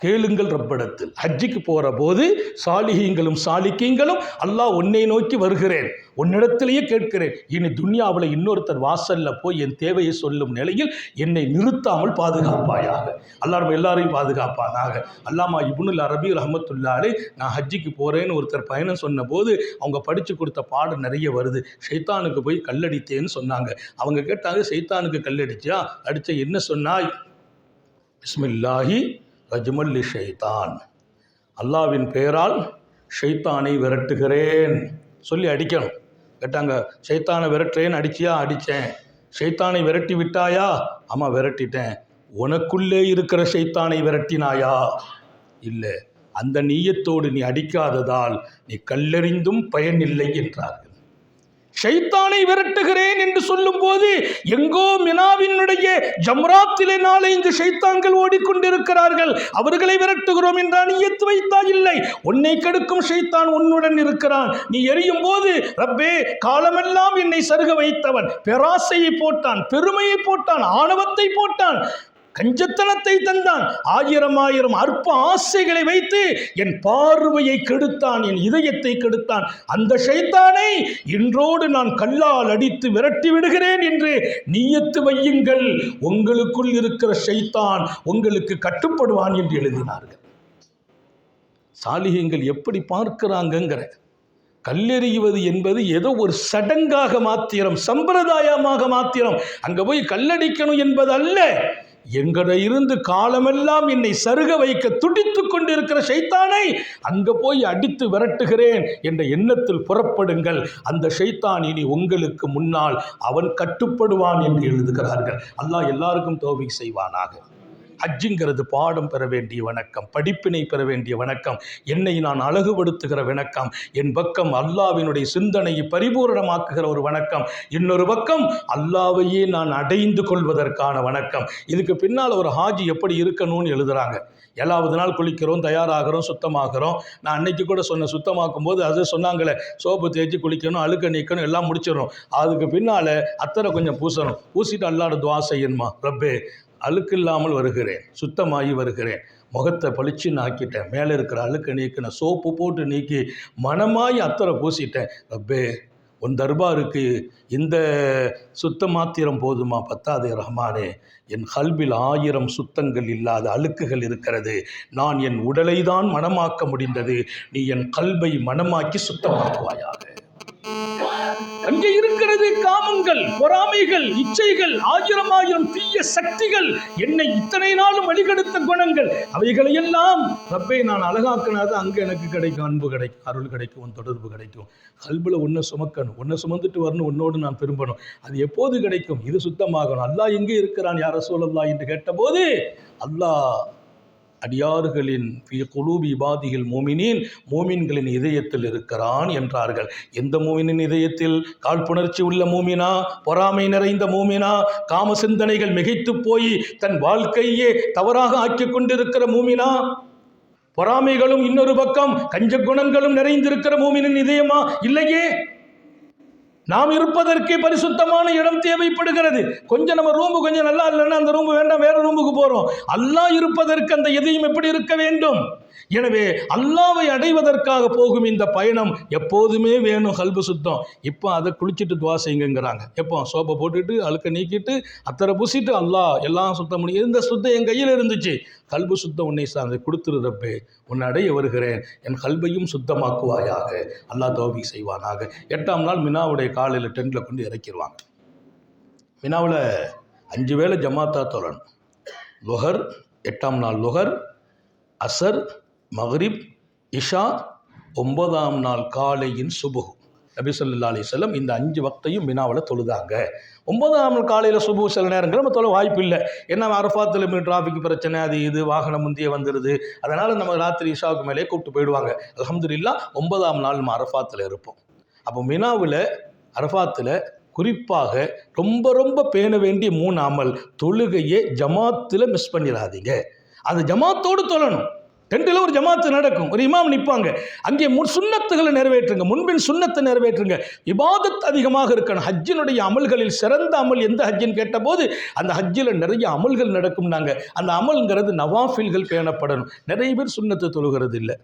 கேளுங்கள் ரப்பிடத்தில். ஹஜ்ஜுக்கு போகிற போது சாலிஹீங்களும் சாலிக்கீங்களும் அல்லாஹ் உன்னை நோக்கி வருகிறேன், உன்னிடத்திலேயே கேட்கிறேன், இனி துன்யாவில் இன்னொருத்தர் வாசலில் போய் என் தேவையை சொல்லும் நிலையில் என்னை நிறுத்தாமல் பாதுகாப்பாயாக. அல்லாஹ் நம்ம எல்லாரையும் பாதுகாப்பானாக. அல்லாமா இப்னுல் அரபி ரஹ்மத்துல்லாஹி அலைஹி நான் ஹஜ்ஜுக்கு போகிறேன்னு ஒருத்தர் பயணம் சொன்ன போது அவங்க படித்து கொடுத்த பாடம் நிறைய வருது. ஷைத்தானுக்கு போய் கல்லடித்தேன்னு சொன்னாங்க. அவங்க கேட்டாங்க ஷைத்தானுக்கு கல்லடிச்சா? அடித்த என்ன சொன்னாய்? பிஸ்மில்லாஹி ரஜ்மல்லி ஷைத்தான், அல்லாவின் பெயரால் ஷைத்தானை விரட்டுகிறேன் சொல்லி அடிக்கணும். கேட்டாங்க ஷைத்தானை விரட்டுறேன்னு அடிச்சியா? அடித்தேன். ஷைத்தானை விரட்டி விட்டாயா? ஆமாம் விரட்டிட்டேன். உனக்குள்ளே இருக்கிற ஷைத்தானை விரட்டினாயா? இல்லை. அந்த நீயத்தோடு நீ அடிக்காததால் நீ கல்லெறிந்தும் பயனில்லை என்றார்கள். ஷைத்தானை விரட்டுகிறேன் என்று சொல்லும் போது எங்கோ மினாவினுடைய ஜம்ராத்திலே 4-5 ஷைத்தான்கள் ஓடிக்கொண்டிருக்கிறார்கள். அவர்களை விரட்டுகிறோம் என்ற நியத்து வைத்தா? இல்லை. உன்னை கெடுக்கும் ஷைத்தான் உன்னுடன் இருக்கிறான். நீ எரியும் போது ரப்பே காலமெல்லாம் என்னை சருக வைத்தவன் பெராசையை போட்டான், பெருமையை போட்டான், ஆணவத்தை போட்டான், கஞ்சத்தனத்தை தந்தான், 1000 அற்ப ஆசைகளை வைத்து என் பார்வையை கெடுத்தான், என் இதயத்தை கெடுத்தான். அந்த ஷைத்தானை இன்றோடு நான் கல்லால் அடித்து விரட்டி விடுகிறேன் என்று நியத்து வையுங்கள். உங்களுக்குள் இருக்கிற ஷைத்தான் உங்களுக்கு கட்டுப்படுவான் என்று எழுதினார்கள். சாலிஹீங்கள் எப்படி பார்க்கிறாங்கங்கிற கல்லெறிவது என்பது ஏதோ ஒரு சடங்காக மாத்திரம், சம்பிரதாயமாக மாத்திரம். அங்கே போய் கல்லடிக்கணும் என்பது அல்ல. எங்கட இருந்து காலமெல்லாம் என்னை சருக வைக்க துடித்து கொண்டிருக்கிற ஷைத்தானை அங்கே போய் அடித்து விரட்டுகிறேன் என்ற எண்ணத்தில் புறப்படுங்கள். அந்த ஷைத்தான் இனி உங்களுக்கு முன்னால் அவன் கட்டுப்படுவான் என்று எழுதுகிறார்கள். அல்லாஹ் எல்லாருக்கும் தௌஃபீக் செய்வானாக. ஹஜ்ஜுங்கிறது பாடம் பெற வேண்டிய வணக்கம், படிப்பினை பெற வேண்டிய வணக்கம், என்னை நான் அழகுபடுத்துகிற வணக்கம், என் பக்கம் அல்லாஹ்வினுடைய சிந்தனையை பரிபூரணமாக்குகிற ஒரு வணக்கம், இன்னொரு பக்கம் அல்லாஹ்வையே நான் அடைந்து கொள்வதற்கான வணக்கம். இதுக்கு பின்னால் ஒரு ஹாஜி எப்படி இருக்கணும்னு எழுதுகிறாங்க. 7வது நாள் குளிக்கிறோம், தயாராகிறோம், சுத்தமாகிறோம். நான் அன்னைக்கு கூட சொன்னேன், சுத்தமாக்கும் போது அது சொன்னாங்களே சோப்பு தேய்ச்சி குளிக்கணும், அழுக்க நீக்கணும், எல்லாம் முடிச்சிடணும். அதுக்கு பின்னால் அத்தரை கொஞ்சம் பூசணும். பூசிட்டு அல்லாஹ்ட துஆ செய்யணுமா? ரப்பே அழுக்கு இல்லாமல் வருகிறேன், சுத்தமாகி வருகிறேன், முகத்தை பளிச்சுன்னு ஆக்கிட்டேன், மேலே இருக்கிற அழுக்க நீக்கினேன், சோப்பு போட்டு நீக்கி மனமாய் அத்தரை பூசிட்டேன். ரப்பே உன் தர்பாருக்கு இந்த சுத்த மாத்திரம் போதுமா? பத்தாதே ரஹ்மானே, என் கல்பில் 1000 சுத்தங்கள் இல்லாத அழுக்குகள் இருக்கிறது. நான் என் உடலை தான் மனமாக்க முடிந்தது, நீ என் கல்பை மனமாக்கி சுத்தமாக்குவாயாக. அங்கே இருக்கிறது காமங்கள், பொறாமைகள், இச்சைகள், ஆயிரம் ஆயிரம் தீய சக்திகள், என்னை இத்தனை நாளும் வழிகெடுத்த குணங்கள், அவைகளையெல்லாம் ரப்பே நான் அழகாக்கினாதான் அங்கே எனக்கு கிடைக்கும், அன்பு கிடைக்கும், அருள் கிடைக்கும், தொடர்பு கிடைக்கும். கல்புல ஒன்றை சுமக்கணும், ஒன்றை சுமந்துட்டு வரணும், உன்னோடு நான் திரும்பணும். அது எப்போது கிடைக்கும்? இது சுத்தமாகணும். அல்லாஹ் எங்கே இருக்கிறான் யா ரசூலல்லாஹ் என்று கேட்டபோது அல்லாஹ் அடியார்களின் குலூபி இபாதிகள் மோமினின், மோமின்களின் இதயத்தில் இருக்கிறான் என்றார்கள். எந்த மோமினின் இதயத்தில்? காழ்ப்புணர்ச்சி உள்ள மூமினா, பொறாமை நிறைந்த மூமினா, காம சிந்தனைகள் மிகைத்து போய் தன் வாழ்க்கையே தவறாக ஆக்கிக் கொண்டிருக்கிற மூமினா, பொறாமைகளும் இன்னொரு பக்கம் கஞ்ச குணங்களும் நிறைந்திருக்கிற மூமினின் இதயமா? இல்லையே. நாம் இருப்பதற்கே பரிசுத்தமான இடம் தேவைப்படுகிறது. கொஞ்சம் நம்ம ரூம்பு கொஞ்சம் நல்லா இல்லைன்னா அந்த ரூம்பு வேண்டாம், வேற ரூமுக்கு போறோம். அல்லாஹ் இருப்பதற்கு அந்த இதயம் எப்படி இருக்க வேண்டும்? எனவே அல்லாவை அடைவதற்காக போகும் இந்த பயணம் எப்போதுமே வேணும் கல்பு சுத்தம். இப்போ அதை குளிச்சுட்டு துவா செய்யுங்கிறாங்க. எப்போ சோப்பை போட்டுட்டு அழுக்க நீக்கிட்டு அத்தரை பூசிட்டு அல்லாஹ் எல்லாம் சுத்தம் முடியும். இந்த சுத்தம் என் கையில் இருந்துச்சு, கல்பு சுத்தம் உன்னை சார்ந்து கொடுத்துருதப்பே, உன்னை அடைய வருகிறேன், என் கல்பையும் சுத்தமாக்குவாயாக, அல்லாஹ் தௌஃபீக் செய்வானாக. 8ஆம் நாள் மினாவுடைய காலையில் டென்ட்டில் கொண்டு இறக்கிடுவாங்க. மினாவில் 5 வேளை ஜமாத்தா தொழணும். லுஹர் 8ஆம் நாள் லுஹர், அசர், மக்ரிப், இஷா, 9ஆம் நாள் காலையின் சுபுஹ். நபி ஸல்லல்லாஹு அலைஹி வஸல்லம் இந்த 5 வக்தையும் மினாவில் தொழுதாங்க. 9ஆம் நாள் காலையில் சுபுஹ் சில நேரங்கள் நம்ம தொழ வாய்ப்பு இல்லை. ஏன்னா அரஃபாத்தில் டிராஃபிக் பிரச்சனை, அது இது வாகனம் முந்திய வந்துடுது. அதனால் நம்ம ராத்திரி இஷாவுக்கு மேலே கூப்பிட்டு போயிடுவாங்க. அல்ஹம்துலில்லாஹ் 9ஆம் நாள் நம்ம அரஃபாத்தில் இருப்போம். அப்போ மினாவில் அரஃபாத்தில் குறிப்பாக ரொம்ப ரொம்ப பேண வேண்டிய 3 அமல். தொழுகையை ஜமாத்தில் மிஸ் பண்ணிடாதீங்க. அந்த ஜமாத்தோடு தொழணும். டென்ட்டில் ஒரு ஜமாத்து நடக்கும், ஒரு இமாம் நிற்பாங்க. அங்கே சுன்னத்துகளை நிறைவேற்றுங்க, முன்பின் சுன்னத்தை நிறைவேற்றுங்க. இபாதத் அதிகமாக இருக்கணும். ஹஜ்ஜினுடைய அமல்களில் சிறந்த அமல் எந்த ஹஜ்ஜின்னு கேட்டபோது அந்த ஹஜ்ஜில் நிறைய அமல்கள் நடக்கும்னாங்க. அந்த அமல்ங்கிறது நவாஃபில்கள் பேணப்படணும். நிறைய பேர் சுன்னத்தை தொழுகிறது இல்லை.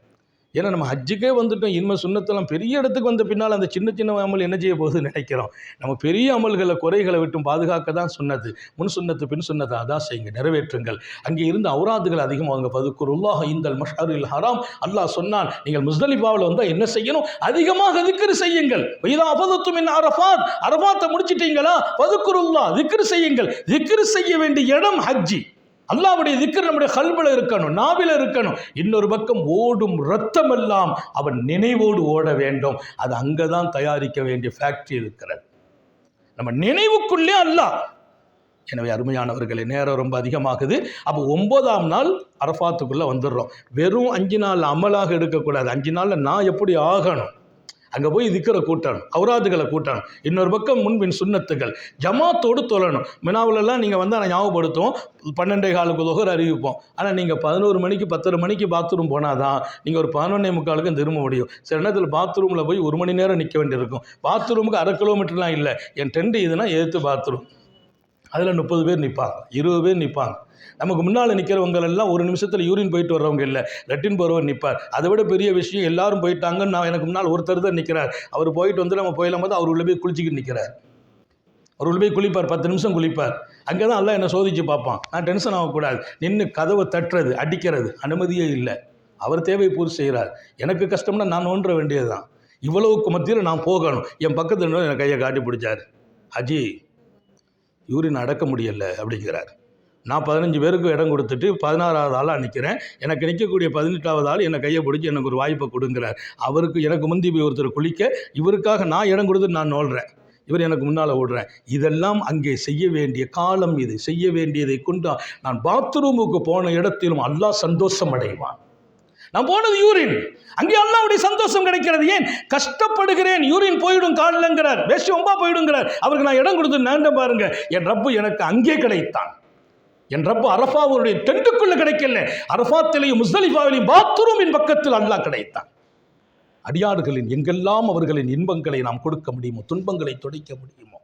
ஏன்னா நம்ம ஹஜ்ஜுக்கே வந்துட்டோம், இனிமேல் சுன்னத்தெல்லாம் பெரிய இடத்துக்கு வந்த பின்னால் அந்த சின்ன சின்ன அமல் என்ன செய்ய போகுதுன்னு நினைக்கிறோம். நம்ம பெரிய அமல்களை குறைகளை விட்டும் பாதுகாக்க தான் சுன்னத்து. முன் சுன்னத்து பின் சுன்னத்தை அதான் செய்யுங்க, நிறைவேற்றுங்கள். அங்கே இருந்து அவுராதுகள் அதிகமாக ஃபதுக்குருல்லாஹ் இந்தல் மஷ்அரில் ஹராம். அல்லாஹ் சொன்னான், நீங்கள் முஸ்தலிஃபாவில் வந்தால் என்ன செய்யணும்? அதிகமாக திக்ர் செய்யுங்கள். இதா அஃபதத்து மின் அரஃபாத், அரஃபாத்தை முடிச்சிட்டீங்களா? ஃபதுக்குருல்லாஹ், திக்ர் செய்யுங்கள். திக்ர் செய்ய வேண்டிய இடம் ஹஜ்ஜி. அல்லாஹ்வுடைய திக்ர் நம்முடைய கல்பில் இருக்கணும், நாவில் இருக்கணும். இன்னொரு பக்கம் ஓடும் ரத்தம் எல்லாம் அவன் நினைவோடு ஓட வேண்டும். அது அங்கே தான் தயாரிக்க வேண்டிய ஃபேக்டரி இருக்கிறது, நம்ம நினைவுக்குள்ளே அல்லாஹ். எனவே அருமையானவர்களே, நேரம் ரொம்ப அதிகமாகுது. அப்போ 9ஆம் நாள் அரஃபாத்துக்குள்ளே வந்துடுறோம். வெறும் 5 நாள் அமலாக எடுக்கக்கூடாது. 5 நாளில் நான் எப்படி ஆகணும்? அங்கே போய் திக்ரை கூட்டணும், அவுராதுகளை கூட்டணும். இன்னொரு பக்கம் முன்பின் சுன்னத்துகள் ஜமாத்தோடு தொழணும். மினாவிலெல்லாம் நீங்கள் வந்தால் நான் ஞாபகப்படுத்துவோம், 12:15 லுஹர் அறிவிப்போம். ஆனால் நீங்கள் 11 மணிக்கு 10:30 மணிக்கு பாத்ரூம் போனால் தான் நீங்கள் ஒரு 11:45 திரும்ப முடியும். சில நேரத்தில் பாத்ரூமில் போய் 1 மணி நேரம் நிற்க வேண்டியிருக்கும். பாத்ரூமுக்கு 1/2 கிலோமீட்டர்லாம் இல்லை. என் டென்ட் இதுனா எதிர்த்து பாத்ரூம், அதில் 30 பேர் நிற்பாங்க, 20 பேர் நிற்பாங்க. நமக்கு முன்னால் நிற்கிறவங்களெல்லாம் ஒரு நிமிஷத்தில் யூரின் போயிட்டு வர்றவங்க இல்லை, லெட்டின் போகிறவர் நிற்பார். அதை விட பெரிய விஷயம், எல்லாரும் போயிட்டாங்கன்னு நான் எனக்கு முன்னால் ஒருத்தர் தான் நிற்கிறார். அவர் போயிட்டு வந்து நம்ம போயிடும் போது அவர் உள்ள போய் குளிச்சிக்கிட்டு நிற்கிறார். அவர் உள்ள போய் குளிப்பார், 10 நிமிஷம் குளிப்பார். அங்கே தான் எல்லாம் என்னை சோதித்து பார்ப்பான். நான் டென்ஷன் ஆகக்கூடாது. நின்று கதவை தட்டுறது, அடிக்கிறது அனுமதியே இல்லை. அவர் தேவை பூர்த்தி செய்கிறார். எனக்கு கஷ்டம்னா நான் நோன்ற வேண்டியது தான். இவ்வளவுக்கு மத்தியில் நான் போகணும். என் பக்கத்தில் என் கையை காட்டி பிடிச்சார். அஜி, யூரின் அடக்க முடியலை அப்படிங்கிறார். நான் 15 பேருக்கு இடம் கொடுத்துட்டு 16ஆவது ஆளாக நிற்கிறேன். எனக்கு நிற்கக்கூடிய 18ஆவது ஆள் என்னை கையை பிடிச்சி எனக்கு ஒரு வாய்ப்பை கொடுங்கிறார். அவருக்கு எனக்கு முந்தி போய் ஒருத்தர் குளிக்க, இவருக்காக நான் இடம் கொடுத்துட்டு நான் நோள்றேன், இவர் எனக்கு முன்னால் ஓடுறேன். இதெல்லாம் அங்கே செய்ய வேண்டிய காலம் இது. செய்ய வேண்டியதை கொண்டு நான் பாத்ரூமுக்கு போன இடத்திலும் அல்லாஹ் சந்தோஷம் அடைவான். நான் போனது யூரின், அங்கே அல்லாஹ்வுடைய சந்தோஷம் கிடைக்கிறது. ஏன் கஷ்டப்படுகிறேன்? யூரின் போயிடும் காலில்ங்கிறார், வேஷ்டி ஒம்பா போயிடுங்கிறார். அவருக்கு நான் இடம் கொடுத்து நேண்டம் பாருங்க. என் ரப்பு எனக்கு அங்கே கிடைத்தான். என் ரப்பு அரஃபாவுடைய டென்ட்டுக்குள்ள கிடைக்கல, அரஃபாத்திலையும் முஸ்தலிஃபாவிலையும் பாத்ரூமின் பக்கத்தில் அல்லாஹ் கிடைத்தான். அடியார்களின் எங்கெல்லாம் அவர்களின் இன்பங்களை நாம் கொடுக்க முடியுமோ, துன்பங்களை துடைக்க முடியுமோ.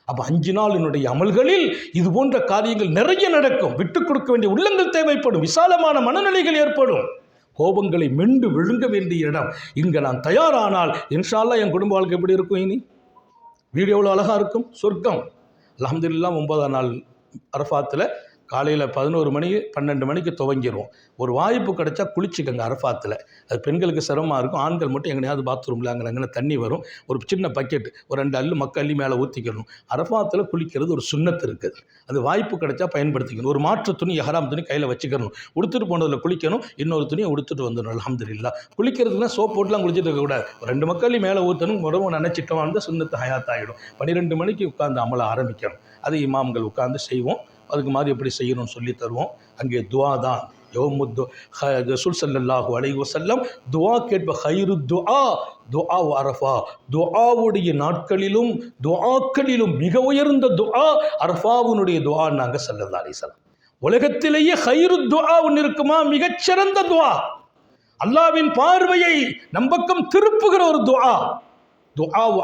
அப்போ 5 நாளினுடைய அமல்களில் இது போன்ற காரியங்கள் நிறைய நடக்கும். விட்டுக் கொடுக்க வேண்டிய உள்ளங்கள் தேவைப்படும், விசாலமான மனநிலைகள் ஏற்படும், கோபங்களை மெண்டு விழுங்க வேண்டிய இடம். இங்கே நான் தயாரானால் இன்ஷா அல்லாஹ் என் குடும்ப வாழ்க்கை எப்படி இருக்கும்? இனி வீடு எவ்வளோ அழகாக இருக்கும், சொர்க்கம். அல்ஹம்துலில்லாஹ் 9ஆம் நாள் அரஃபாத்தில் காலையில் 11 மணி 12 மணிக்கு துவங்கிடுவோம். ஒரு வாய்ப்பு கிடைச்சா குளிச்சுக்கங்க அரஃபாத்தில். அது பெண்களுக்கு சிரமமாக இருக்கும். ஆண்கள் மட்டும் எங்கேயாவது பாத்ரூமில் அங்கே தண்ணி வரும், ஒரு சின்ன பக்கெட் ஒரு 2 அள்ளு மக்கள்ளி மேலே ஊற்றிக்கணும். அரஃபாத்தில் குளிக்கிறது ஒரு சுன்னத்து இருக்குது. அது வாய்ப்பு கிடைச்சா பயன்படுத்திக்கணும். ஒரு மாற்று துணி எஹராம் துணி கையில் வச்சுக்கணும். உடுத்துட்டு போனதில் குளிக்கணும், இன்னொரு துணியை உடுத்துட்டு வந்துடணும். அல்ஹம்துலில்லாஹ். குளிக்கிறதுக்குலாம் சோப் போட்டுலாம் குளிச்சுட்டு இருக்கக்கூடாது. 2 மக்கள்ளி மேலே ஊற்றணும், உடம்பு நினைச்சிட்டோம் அந்த சுன்னத்து ஹயாத் ஆகிடும். 12 மணிக்கு உட்காந்து அமல ஆரம்பிக்கணும். அது இமாம்கள் உட்காந்து செய்வோம். அதுக்கு மாதிரி எப்படி செய்யணும்னு சொல்லி தருவோம். அங்கே துவா தான் ரசூல் ஸல்லல்லாஹு அலைஹி வஸல்லம் துவா கேட்ப ஹைரு துஆ அரஃபா. துஆவுடைய நாட்களிலும் துஆக்களிலும் மிக உயர்ந்த துஆ அரஃபாவுடைய துஆன்னாங்க ஸல்லல்லாஹு அலைஹி வஸல்லம். உலகத்திலேயே ஹைரு துஆ ஒன்று இருக்குமா? மிகச்சிறந்த துஆ, அல்லாஹ்வின் பார்வையை நம் பக்கம் திருப்புகிற ஒரு துஆ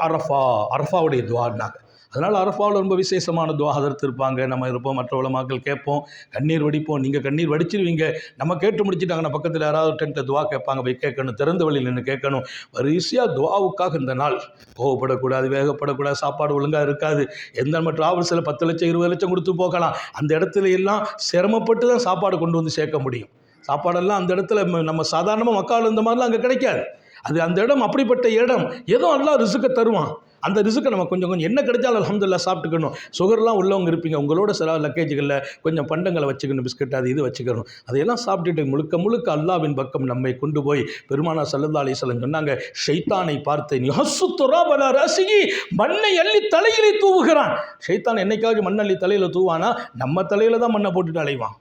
அரஃபா. அரஃபாவுடைய துஆன்னாங்க. அதனால் அரஃபாவில் ரொம்ப விசேஷமான துஆ ஹதரத் இருப்பாங்க, நம்ம இருப்போம், மற்ற உலமாக்கள் கேட்போம், கண்ணீர் வடிப்போம். நீங்கள் கண்ணீர் வடிச்சிருவீங்க, நம்ம கேட்டு முடிச்சுட்டாங்கன்னா பக்கத்தில் யாராவது டென்ட்டை துஆ கேட்பாங்க, போய் கேட்கணும், திறந்த வழியில் நின்று கேட்கணும். வரிசையாக துஆவுக்காக இந்த நாள் கோவப்படக்கூடாது, வேகப்படக்கூடாது, சாப்பாடு ஒழுங்காக இருக்காது. எந்த நம்ம ட்ராவல்ஸில் 10 லட்சம் 20 லட்சம் கொடுத்து போகலாம், அந்த இடத்துல எல்லாம் சிரமப்பட்டு தான் சாப்பாடு கொண்டு வந்து சேர்க்க முடியும். சாப்பாடெல்லாம் அந்த இடத்துல நம்ம சாதாரணமாக மக்கள் இந்த மாதிரிலாம் அங்கே கிடைக்காது. அது அந்த இடம் அப்படிப்பட்ட இடம். ஏதோ அல்லாஹ் ரிசுக்கை தருவான். அந்த ரிசுக்கை நம்ம கொஞ்சம் என்ன கிடைச்சாலும் அல்ஹம்துலில்லாஹ் சாப்பிட்டுக்கணும். சுகர்லாம் உள்ளவங்க இருப்பீங்க, உங்களோட சில லக்கேஜுகளில் கொஞ்சம் பண்டங்களை வச்சுக்கணும், பிஸ்கட் அது இது வச்சுக்கணும். அதையெல்லாம் சாப்பிட்டுட்டு முழுக்க அல்லாஹ்வின் பக்கம் நம்மை கொண்டு போய் பெருமானார் ஸல்லல்லாஹு அலைஹி வஸல்லம் சொன்னாங்க, ஷைத்தானை பார்த்தேன் யஹஸ்ஸு துராப அலா ரஸிஹி, மண்ணை அள்ளி தலையிலே தூவுகிறான். ஷைத்தான் என்னைக்காவது மண் அள்ளி தலையில் தூவானா? நம்ம தலையில் தான் மண்ணை போட்டுட்டு அலைவான்.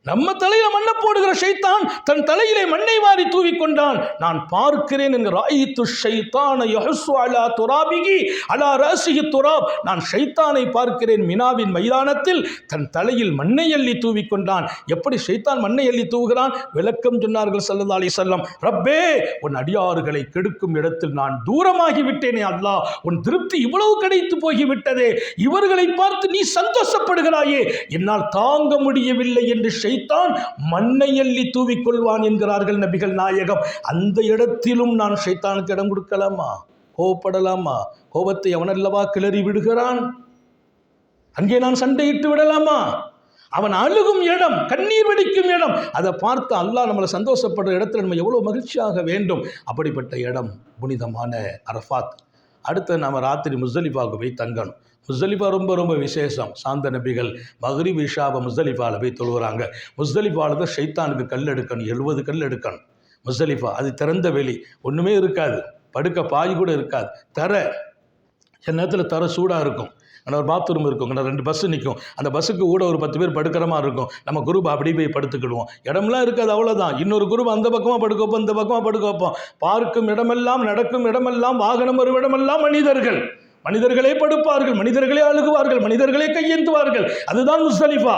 நம்ம தலையில மண்ணை போடுகிற ஷைத்தான் தன் தலையிலே மண்ணை வாரி தூவிக்கொண்டான். நான் பார்க்கிறேன் என்கிற ராயித்து ஷைத்தான யஹஸ்ஸு அலா துராபிகி அலா ரஸிஹி துராப். நான் ஷைத்தானை பார்க்கிறேன் மினாவின் மைதானத்தில் தன் தலையில் மண்ணை அள்ளி தூவிக்கொண்டான். எப்படி ஷைத்தான் மண்ணை அள்ளி தூவுகிறான்? விளக்கம் சொன்னார்கள் ஸல்லல்லாஹு அலைஹி வஸல்லம், ரப்பே உன் அடியார்களை கெடுக்கும் இடத்தில் நான் தூரமாகி விட்டேனே அல்லாஹ், உன் திருப்தி இவ்வளவு கிடைத்து போய்விட்டதே, இவர்களை பார்த்து நீ சந்தோஷப்படுகிறாயே, என்னால் தாங்க முடியவில்லை என்று ஷைத்தான் மண்ணை அள்ளி தூவிக்கொள்வான் என்கிறார்கள் நபிகள் நாயகம். அந்த இடத்திலும் நான் ஷைத்தானுக்கு இடம் கொடுக்கலாமா? கோபப்படலாமா? கோபத்தை அவனல்லவா கிளறி விடுகிறான். அங்கே நான் சண்டையிட்டு விடலாமா? அவன் அழுகும் இடம், கண்ணீர் வெடிக்கும் இடம், அதை பார்த்து அல்லாஹ் நம்மளை சந்தோஷப்படுற இடத்துல நம்ம எவ்வளோ மகிழ்ச்சியாக வேண்டும். அப்படிப்பட்ட இடம் புனிதமான அரஃபாத். அடுத்து நம்ம ராத்திரி முஸ்தலிஃபாவுக்கு போய் தங்கணும். முஸ்தலிஃபா ரொம்ப ரொம்ப விசேஷம். சாந்த நபிகள் மக்ரிப் இஷாவை முஸ்தலிஃபாவில் போய் தொழுகிறாங்க. முஸ்தலிஃபாவில் தான் ஷைத்தானுக்கு கல் எடுக்கணும், 70 கல் எடுக்கணும். முஸ்தலிஃபா அது திறந்த வெளி, ஒன்றுமே இருக்காது, படுக்க பாய் கூட இருக்காது, தர. சில நேரத்தில் தர சூடாக இருக்கும், ஆனால் ஒரு பாத்ரூம் இருக்கும், 2 பஸ்ஸு நிற்கும், அந்த பஸ்ஸுக்கு கூட ஒரு 10 பேர் படுக்கிற மாதிரி இருக்கும். நம்ம குரூப் அப்படி போய் படுத்துக்கிடுவோம், இடம்லாம் இருக்காது, அவ்வளோதான். இன்னொரு குரூப் அந்த பக்கமாக படுக்க வைப்போம், இந்த பக்கமாக படுக்க வைப்போம். பார்க்கும் இடமெல்லாம், நடக்கும் இடமெல்லாம், வாகனம் வரும் இடமெல்லாம் மனிதர்களே படுப்பார்கள், மனிதர்களே அழுகுவார்கள், மனிதர்களே கையேந்துவார்கள். அதுதான் முஸ்தலிஃபா.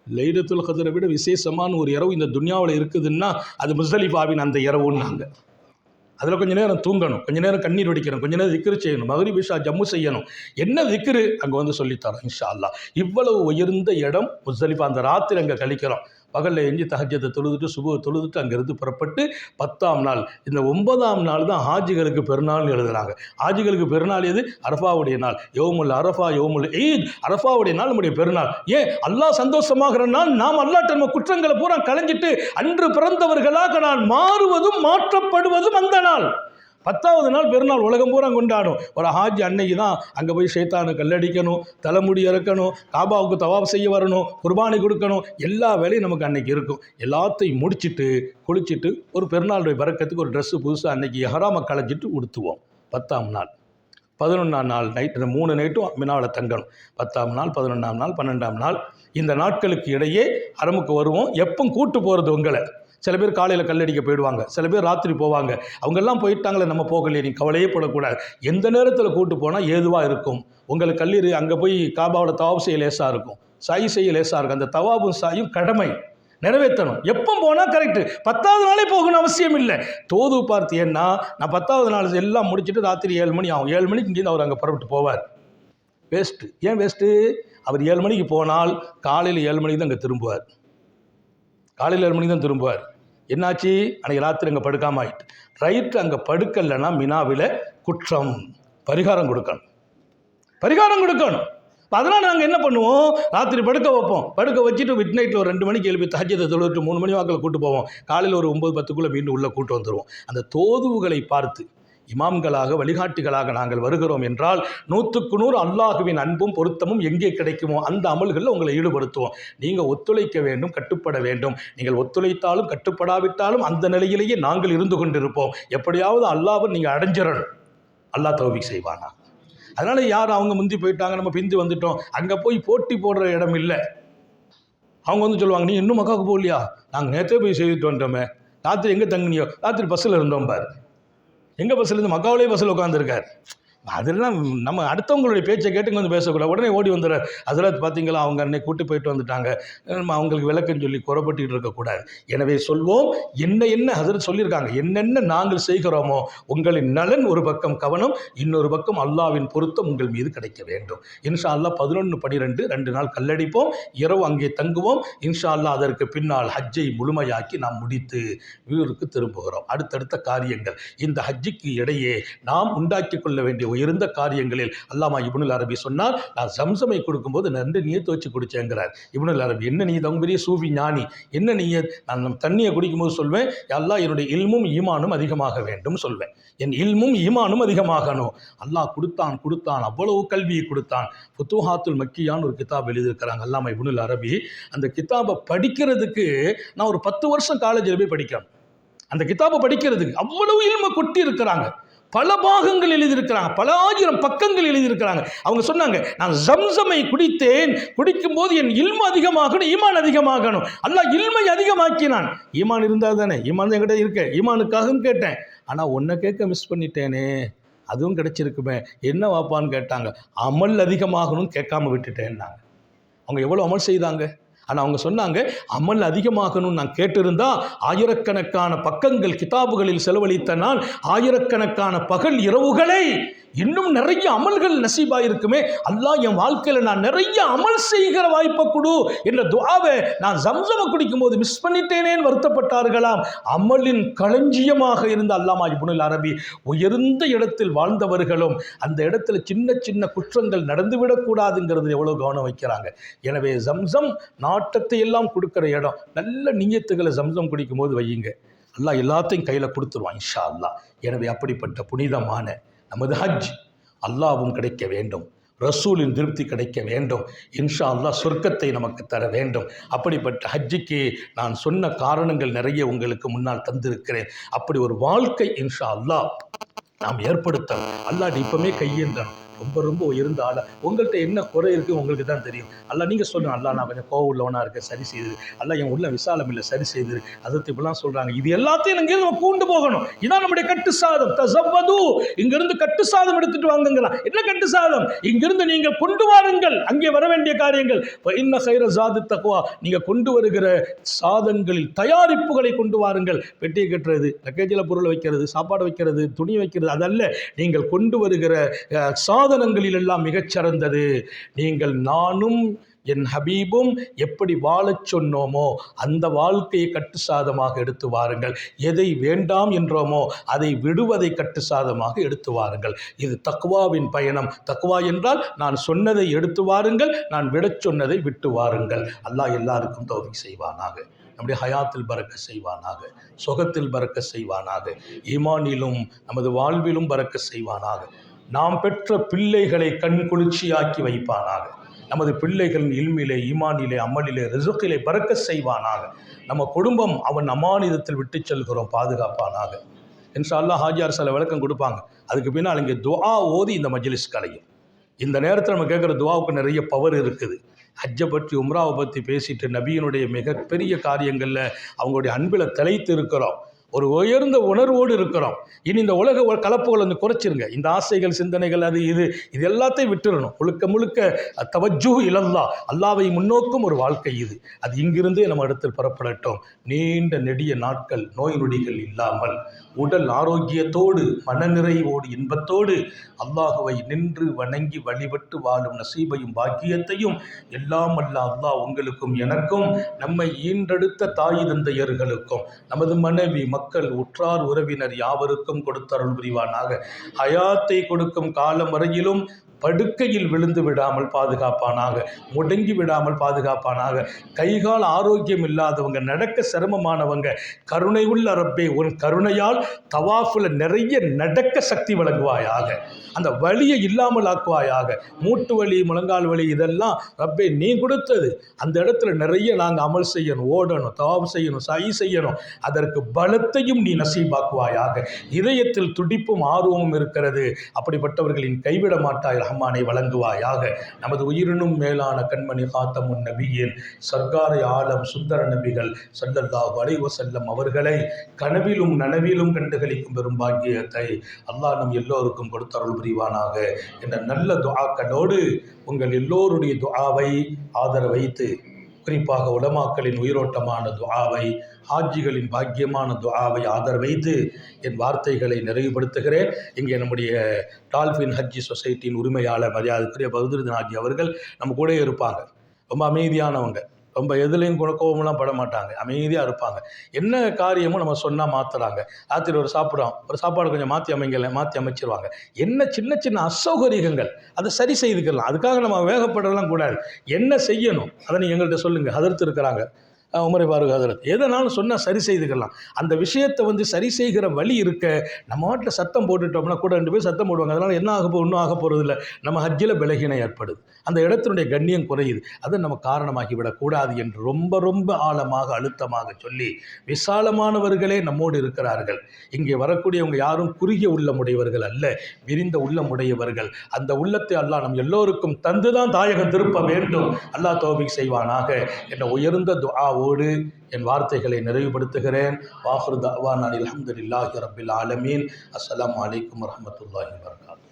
லைலத்துல் கத்ரை விட விசேஷமான ஒரு இரவு இந்த துன்யாவில் இருக்குதுன்னா அது முஸ்தலிஃபாவின் அந்த இரவுன்னாங்க. அதில் கொஞ்சம் நேரம் தூங்கணும், கொஞ்சம் நேரம் கண்ணீர் வடிக்கணும், கொஞ்சம் நேரம் திக்ரு செய்யணும், மக்ரிப் இஷா ஜம்மு செய்யணும். என்ன திக்ரு அங்கே வந்து சொல்லித்தரோம் இன்ஷா அல்லாஹ். இவ்வளவு உயர்ந்த இடம் முஸ்தலிஃபா. அந்த ராத்திரி அங்கே கழிக்கிறோம். பகலில் எஞ்சி தஹஜ்ஜத்தை தொழுதுட்டு சுபுவை தொழுதுட்டு அங்கேருந்து புறப்பட்டு 10ஆம் நாள், இந்த 9ஆம் நாள் தான் ஹாஜிகளுக்கு பெருநாள்னு எழுதுகிறாங்க. ஹாஜிகளுக்கு பெருநாள் எது? அரஃபாவுடைய நாள். யௌமுல் அரஃபா யௌமுல் ஈத். அரஃபாவுடைய நாள் நம்முடைய பெருநாள். ஏன்? அல்லாஹ் சந்தோஷமாகிற நாள். நாம் அல்லாஹ்ட்ட நம்ம குற்றங்களை பூரா களைஞ்சிட்டு அன்று பிறந்தவர்களாக நான் மாறுவதும் மாற்றப்படுவதும் அந்த நாள். 10ஆவது நாள் பெருநாள் உலகம் பூரா கொண்டாடும். ஒரு ஹாஜி அன்னைக்கு தான் அங்கே போய் ஷைத்தானு கல்லடிக்கணும், தலைமுடி இறக்கணும், காபாவுக்கு தவாப் செய்ய வரணும், குர்பானி கொடுக்கணும், எல்லா வேலையும் நமக்கு அன்னைக்கு இருக்கும். எல்லாத்தையும் முடிச்சுட்டு குளிச்சுட்டு ஒரு பெருநாளுடைய பரக்கத்துக்கு ஒரு ட்ரெஸ்ஸு புதுசாக அன்னைக்கு எஹராமை களைஞ்சிட்டு உடுத்துவோம். 10ஆம் நாள் 11ஆம் நாள் நைட்டு 3 நைட்டும் மினாவில் தங்கணும். 10ஆம் நாள் 11ஆம் நாள் 12ஆம் நாள் இந்த நாட்களுக்கு இடையே அரமுக்கு வருவோம். எப்போ கூட்டு போகிறது உங்களை? சில பேர் காலையில் கல்லடிக்க போயிடுவாங்க, சில பேர் ராத்திரி போவாங்க. அவங்கெல்லாம் போயிட்டாங்களே, நம்ம போகலையே, நீ கவலையே படக்கூடாது. எந்த நேரத்தில் கூட்டு போனால் ஏதுவாக இருக்கும். உங்களுக்கு கல்லீரி அங்கே போய் காபாவோட தவாப் செய்ய லேசாக இருக்கும், சாய் செய்ய லேசாக இருக்கும். அந்த தவாபும் சாயும் கடமை நிறைவேற்றணும். எப்போ போனால் கரெக்டு. 10ஆவது நாளே போகணும் அவசியம் இல்லை. தோது பார்த்து ஏன்னா நான் 10ஆவது நாள் எல்லாம் முடிச்சுட்டு ராத்திரி 7 மணி ஆகும். 7 மணிக்கு இங்கேருந்து அவர் அங்கே புறப்பட்டு போவார். வேஸ்ட்டு. ஏன் வேஸ்ட்டு? அவர் 7 மணிக்கு போனால் காலையில் 7 மணிக்கு தான் அங்கே திரும்புவார். காலையில் 7 மணிக்கு தான் திரும்புவார். என்னாச்சு? அன்றைக்கி ராத்திரி அங்கே படுக்காமல் ஆகிட்டு. ரைட்டு, அங்கே படுக்கலைன்னா மினாவில் குற்றம், பரிகாரம் கொடுக்கணும். அதனால் நாங்கள் என்ன பண்ணுவோம், ராத்திரி படுக்க வைப்போம், படுக்க வச்சுட்டு மிட் நைட்டில் ஒரு 2 மணிக்கு எழுப்பி தஹஜ்ஜுதை தொழுவிட்டு 3 மணி வாக்கில் கூட்டு போவோம், காலையில் ஒரு 9-10க்குள்ளே மீண்டும் உள்ளே கூட்டு வந்துடுவோம். அந்த தோதுவுகளை பார்த்து இமாம்களாக வழிகாட்டிகளாக நாங்கள் வருகிறோம் என்றால் 100க்கு 100 அல்லாஹுவின் அன்பும் பொருத்தமும் எங்கே கிடைக்குமோ அந்த அமல்களில் உங்களை ஈடுபடுத்துவோம். நீங்கள் ஒத்துழைக்க வேண்டும், கட்டுப்பட வேண்டும். நீங்கள் ஒத்துழைத்தாலும் கட்டுப்படாவிட்டாலும் அந்த நிலையிலேயே நாங்கள் இருந்து கொண்டிருப்போம். எப்படியாவது அல்லாஹ்வை நீங்கள் அடைஞ்சிடணும். அல்லாஹ் தௌஃபீக் செய்வானா. அதனால் யார் அவங்க முந்தி போயிட்டாங்க, நம்ம பிந்தி வந்துட்டோம், அங்கே போய் போட்டி போடுற இடம் இல்லை. அவங்க வந்து சொல்லுவாங்க, நீ இன்னும் மக்காவுக்கு போகலையா, நாங்கள் நேற்றே போய் செய்துட்டு வந்துட்டோமே, ராத்திரி எங்கே தங்குனியோ, ராத்திரி பஸ்ஸில் இருந்தோம் பாரு. எங்கள் பஸ்ஸில் இருந்து மக்காவிலே பஸ்ஸில் உட்காந்துருக்கார். அதெல்லாம் நம்ம அடுத்தவங்களுடைய பேச்சை கேட்டு வந்து பேசக்கூடாது. உடனே ஓடி வந்துடுறார், அதில் பார்த்தீங்களா அவங்க அன்னைக்கு கூட்டி போயிட்டு வந்துட்டாங்க, நம்ம அவங்களுக்கு விளக்கம் சொல்லி குறைப்பட்டு இருக்கக்கூடாது. எனவே சொல்வோம், என்ன ஹஸரத் சொல்லியிருக்காங்க, என்னென்ன நாங்கள் செய்கிறோமோ உங்களின் நலன் ஒரு பக்கம் கவனம், இன்னொரு பக்கம் அல்லாஹ்வின் பொருத்தம் உங்கள் மீது கிடைக்க வேண்டும். இன்ஷா அல்லாஹ் 11-12 2 நாள் கல்லடிப்போம், இரவு அங்கே தங்குவோம். இன்ஷா அல்லாஹ் அதற்கு பின்னால் ஹஜ்ஜை முழுமையாக்கி நாம் முடித்து வீருக்கு திரும்புகிறோம். அடுத்தடுத்த காரியங்கள் இந்த ஹஜ்ஜுக்கு இடையே நாம் உண்டாக்கி கொள்ள வேண்டிய உயர்ந்த காரியங்களில் அல்லாமா இப்னுல் அரபி சொன்னார், நான் ஜம்சமை கொடுக்கும்போது 2 நியத்து வச்சு குடிச்சேங்கிறார். இப்னுல் அரபி என்ன நீ அவங்க பெரிய சூஃபி ஞானி, என்ன நீயத்? நான் தண்ணியை குடிக்கும்போது சொல்வேன், அல்லாஹ் என்னுடைய இல்மும் ஈமானும் அதிகமாக வேண்டும் சொல்வேன், என் இல்மும் ஈமானும் அதிகமாகணும். அல்லாஹ் கொடுத்தான் அவ்வளவு கல்வியை கொடுத்தான். ஃபுதூஹாத்துல் மக்கியான்னு ஒரு கிதாப் எழுதியிருக்கிறாங்க அல்லாமா இப்னுல் அரபி. அந்த கிதாபை படிக்கிறதுக்கு நான் ஒரு 10 வருஷம் காலேஜில் போய் படிக்கிறேன். அந்த கிதாபை படிக்கிறதுக்கு அவ்வளவு இல்மை கொட்டி இருக்கிறாங்க. பல பாகங்கள் எழுதியிருக்கிறாங்க, பல 1000 பக்கங்கள் எழுதியிருக்கிறாங்க. அவங்க சொன்னாங்க, நான் ஜம்சமை குடித்தேன், குடிக்கும்போது என் இல்மு அதிகமாகணும், ஈமான் அதிகமாகணும். அல்லாஹ் இல்மை அதிகமாக்கினான். ஈமான் இருந்தால் தானே, ஈமான் தான் என்கிட்ட இருக்க, ஈமானுக்காகவும் கேட்டேன், ஆனால் ஒன்றை கேட்க மிஸ் பண்ணிட்டேனே, அதுவும் கிடைச்சிருக்குமே. என்ன வாப்பான்னு கேட்டாங்க, அமல் அதிகமாகணும்னு கேட்காம விட்டுட்டேன்னாங்க. அவங்க எவ்வளோ அமல் செய்தாங்க, ஆனால் அவங்க சொன்னாங்க, அமல் அதிகமாகணும்னு நான் கேட்டிருந்தா ஆயிரக்கணக்கான பக்கங்கள் கிதாபுகளில் செலவழித்த நான் ஆயிரக்கணக்கான பகல் இரவுகளை இன்னும் நிறைய அமல்கள் நசீபாயிருக்குமே, அல்லாஹ் என் வாழ்க்கையில் நான் நிறைய அமல் செய்கிற வாய்ப்பை கொடு என்ற துஆவை நான் ஜம்சமை குடிக்கும் போது மிஸ் பண்ணிட்டேனேன்னு வருத்தப்பட்டார்களாம். அமலின் களஞ்சியமாக இருந்த அல்லாமா இப்னுல் அரபி உயர்ந்த இடத்தில் வாழ்ந்தவர்களும் அந்த இடத்துல சின்ன சின்ன குற்றங்கள் நடந்துவிடக்கூடாதுங்கிறது எவ்வளோ கவனம் வைக்கிறாங்க. எனவே ஜம்சம் நாட்டத்தை எல்லாம் கொடுக்குற இடம். நல்ல நியத்துகளை ஜம்சம் குடிக்கும் போது வையுங்க, அல்லாஹ் எல்லாத்தையும் கையில் கொடுத்துருவான் இன்ஷா அல்லாஹ். எனவே அப்படிப்பட்ட புனிதமான நமது ஹஜ் அல்லாஹ்வும் கிடைக்க வேண்டும், ரசூலின் திருப்தி கிடைக்க வேண்டும், இன்ஷா அல்லாஹ் சொர்க்கத்தை நமக்கு தர வேண்டும். அப்படிப்பட்ட ஹஜ்ஜுக்கு நான் சொன்ன காரணங்கள் நிறைய உங்களுக்கு முன்னால் தந்திருக்கிறேன். அப்படி ஒரு வாழ்க்கை இன்ஷா அல்லாஹ் நாம் ஏற்படுத்த அல்லாஹ் இப்பவுமே கையேந்தணும். ரொம்ப ரொம்ப உயர்ந்த ஆளா, உங்கள்கிட்ட என்ன குறை இருக்குது உங்களுக்கு தான் தெரியும். அல்லாஹ் நீங்கள் சொல்லுங்கள், அல்லாஹ் நான் கொஞ்சம் கோவம் உள்ளவனாக இருக்கேன், சரி செய்யுது. அல்லாஹ் என் உள்ள விசாலம் இல்லை, சரி செய்யுது. அதற்கு இப்படிலாம் சொல்கிறாங்க. இது எல்லாத்தையும் இங்கேருந்து நம்ம பூண்டு போகணும். இதான் நம்முடைய கட்டு சாதம். தஸவ்வது, இங்கிருந்து கட்டு சாதம் எடுத்துட்டு வாங்குங்களாம். என்ன கட்டு சாதம்? இங்கிருந்து நீங்கள் கொண்டு வாருங்கள் அங்கே வர வேண்டிய காரியங்கள். இன்ன கைர ஜாது தக்வா, நீங்கள் கொண்டு வருகிற சாதங்களில் தயாரிப்புகளை கொண்டு வாருங்கள். பெட்டியை கட்டுறது, லக்கேஜில் பொருள் வைக்கிறது, சாப்பாடு வைக்கிறது, துணி வைக்கிறது, அதல்ல. நீங்கள் கொண்டு வருகிற சாதனங்களில் எல்லாம் மிகச்சிறந்தது நீங்கள் நானும் என் ஹபீபும் எப்படி வாழச் சொன்னோமோ அந்த வாழ்க்கையை கட்டு சாதமாக எடுத்து வாருங்கள். எதை வேண்டாம் என்றோமோ அதை விடுவதை கட்டு சாதமாக எடுத்து வாருங்கள். இது தக்வாவின் பயணம். தக்வா என்றால் நான் சொன்னதை எடுத்து வாருங்கள், நான் விடச் சொன்னதை விட்டு வாருங்கள். அல்லாஹ் எல்லாருக்கும் தௌஃபீக் செய்வானாக, நம்முடைய ஹயாத்தில் பரக்க செய்வானாக, சுகத்தில் பரக்க செய்வானாக, ஈமானிலும் நமது வாழ்விலும் பரக்க செய்வானாக. நாம் பெற்ற பிள்ளைகளை கண் குளிர்ச்சியாக்கி வைப்பானாக. நமது பிள்ளைகளின் இல்மிலே, ஈமானிலே, அமலிலே, ரிசுக்கிலே பரக்க செய்வானாக. நம்ம குடும்பம் அவன் அமானிதத்தில் விட்டு செல்கிறோம், பாதுகாப்பானாக. இன்ஷா அல்லாஹ் ஹாஜியார் சில விளக்கம் கொடுப்பாங்க. அதுக்கு பின்னால் இங்கே துஆ ஓதி இந்த மஜ்லிஸ் கலையும். இந்த நேரத்தில் நம்ம கேட்குற துஆவுக்கு நிறைய பவர் இருக்குது. ஹஜ்ஜை பற்றி, உம்ராவை பற்றி பேசிட்டு நபியினுடைய மிகப்பெரிய காரியங்களில் அவங்களுடைய அன்பில் திளைத்து இருக்கிறோம். ஒரு உயர்ந்த உணர்வோடு இருக்கிறோம். இனி இந்த உலக கலப்புகள் வந்து குறைச்சிருங்க. இந்த ஆசைகள், சிந்தனைகள், அது இது எல்லாத்தையும் விட்டுறணும். முழுக்க முழுக்க தவஜ்ஜுஹ் இலல்லாஹ், அல்லாஹ்வை முன்னோக்கும் ஒரு வாழ்க்கை இது. அது இங்கிருந்தே நம்ம இடத்தில் புறப்படட்டும். நீண்ட நெடிய நாட்கள் நோய் நொடிகள் இல்லாமல் உடல் ஆரோக்கியத்தோடு, மனநிறைவோடு, இன்பத்தோடு அல்லாஹுவை நின்று வணங்கி வழிபட்டு வாழும் நசீபையும் பாக்கியத்தையும் எல்லாம் அல்ல அல்லாஹ் உங்களுக்கும் எனக்கும், நம்மை ஈன்றெடுத்த தாய் தந்தையர்களுக்கும், நமது மனைவி, மக்கள், உற்றார் உறவினர் யாவருக்கும் கொடுத்தருள் புரிவானாக. ஹயாத்தை கொடுக்கும் காலம் வரையிலும் படுக்கையில் விழுந்து விடாமல் பாதுகாப்பானாக, முடங்கி விடாமல் பாதுகாப்பானாக. கைகால் ஆரோக்கியம் இல்லாதவங்க, நடக்க சிரமமானவங்க, கருணை உள்ள ரப்பே உன் கருணையால் தவாஃபில் நிறைய நடக்க சக்தி வழங்குவாயாக, அந்த வலியை இல்லாமல் ஆக்குவாயாக. மூட்டு வலி, முழங்கால் வலி இதெல்லாம் ரப்பே நீ கொடுத்தது. அந்த இடத்துல நிறைய நாங்கள் அமல் செய்யணும், ஓடணும், தவாஃப் செய்யணும், சை செய்யணும். அதற்கு பலத்தையும் நீ நசீபாக்குவாயாக. இதயத்தில் துடிப்பும் ஆர்வமும் இருக்கிறது, அப்படிப்பட்டவர்களின் கைவிட மாட்டாய் ரஹ்மானை வழங்குவாயாக. நமது உயிரினும் மேலான கண்மணி காத்தமுன் நபியின் சர்க்காரை ஆலம் சுந்தர நபிகள் ஸல்லல்லாஹு அலைஹி வஸல்லம் அவர்களை கனவிலும் நனவிலும் கண்டுகளிக்கும் பெரும் பாக்கியத்தை அல்லாஹ் நம் எல்லோருக்கும் கொடுத்தருள் புரிவானாக என்ற நல்ல துஆக்களோடு உங்கள் எல்லோருடைய துஆவை ஆதரவைத்து, குறிப்பாக உலமாக்களின் உயிரோட்டமான துஆவை, ஹாஜிகளின் பாக்கியமான துஆவை ஆதரவைத்து என் வார்த்தைகளை நிறைவுபடுத்துகிறேன். இங்கே நம்முடைய டால்ஃபின் ஹஜ்ஜி சொசைட்டியின் உரிமையாளர் மரியாதைக்குரிய பதுருதீன் ஹாஜி அவர்கள் நம்ம கூட இருப்பாங்க. ரொம்ப அமைதியானவங்க, ரொம்ப எதுலேயும் கோவமெல்லாம் பட மாட்டாங்க, அமைதியாக இருப்பாங்க. என்ன காரியமும் நம்ம சொன்னால் மாற்றுறாங்க. ராத்திரி ஒரு சாப்பாடு கொஞ்சம் மாற்றி அமைச்சிருவாங்க. என்ன சின்ன சின்ன அசௌகரியங்கள் அதை சரி செய்துக்கலாம். அதுக்காக நம்ம வேகப்படலாம் கூடாது. என்ன செய்யணும் அதை நீங்கள் எங்கள்கிட்ட சொல்லுங்கள். ஹதரத் இருக்கிறாங்க, உமரை பாருங்க ஹதரத், எதனாலும் சொன்னால் சரி செய்துக்கலாம். அந்த விஷயத்தை சரி செய்கிற வழி இருக்க. நம்ம வாட்டில் சத்தம் போட்டுட்டோம்னா கூட 2 பேர் சத்தம் போடுவாங்க. அதனால் என்ன ஒன்றும் ஆக போகிறது இல்லை. நம்ம ஹஜ்ஜில் பலகீனம் ஏற்படுது, அந்த இடத்தினுடைய கண்ணியம் குறையுது. அதை நம்ம காரணமாகி விடக்கூடாது என்று ரொம்ப ரொம்ப ஆழமாக அழுத்தமாக சொல்லி, விசாலமானவர்களே நம்மோடு இருக்கிறார்கள். இங்கே வரக்கூடியவங்க யாரும் குறுகிய உள்ளமுடையவர்கள் அல்ல, விரிந்த உள்ளமுடையவர்கள். அந்த உள்ளத்தை அல்லாஹ் நம் எல்லோருக்கும் தந்துதான் தாயகம் திருப்ப வேண்டும். அல்லாஹ் தௌஃபீக் செய்வானாக என்ற உயர்ந்த துஆவோடு என் வார்த்தைகளை நிறைவுபடுத்துகிறேன். வாஹிரு தஅவானா அல்ஹம்துலில்லாஹி ரப்பில் ஆலமீன். அஸ்ஸலாமு அலைக்கும் வரஹ்மத்துல்லாஹி வபரகாத்துஹு.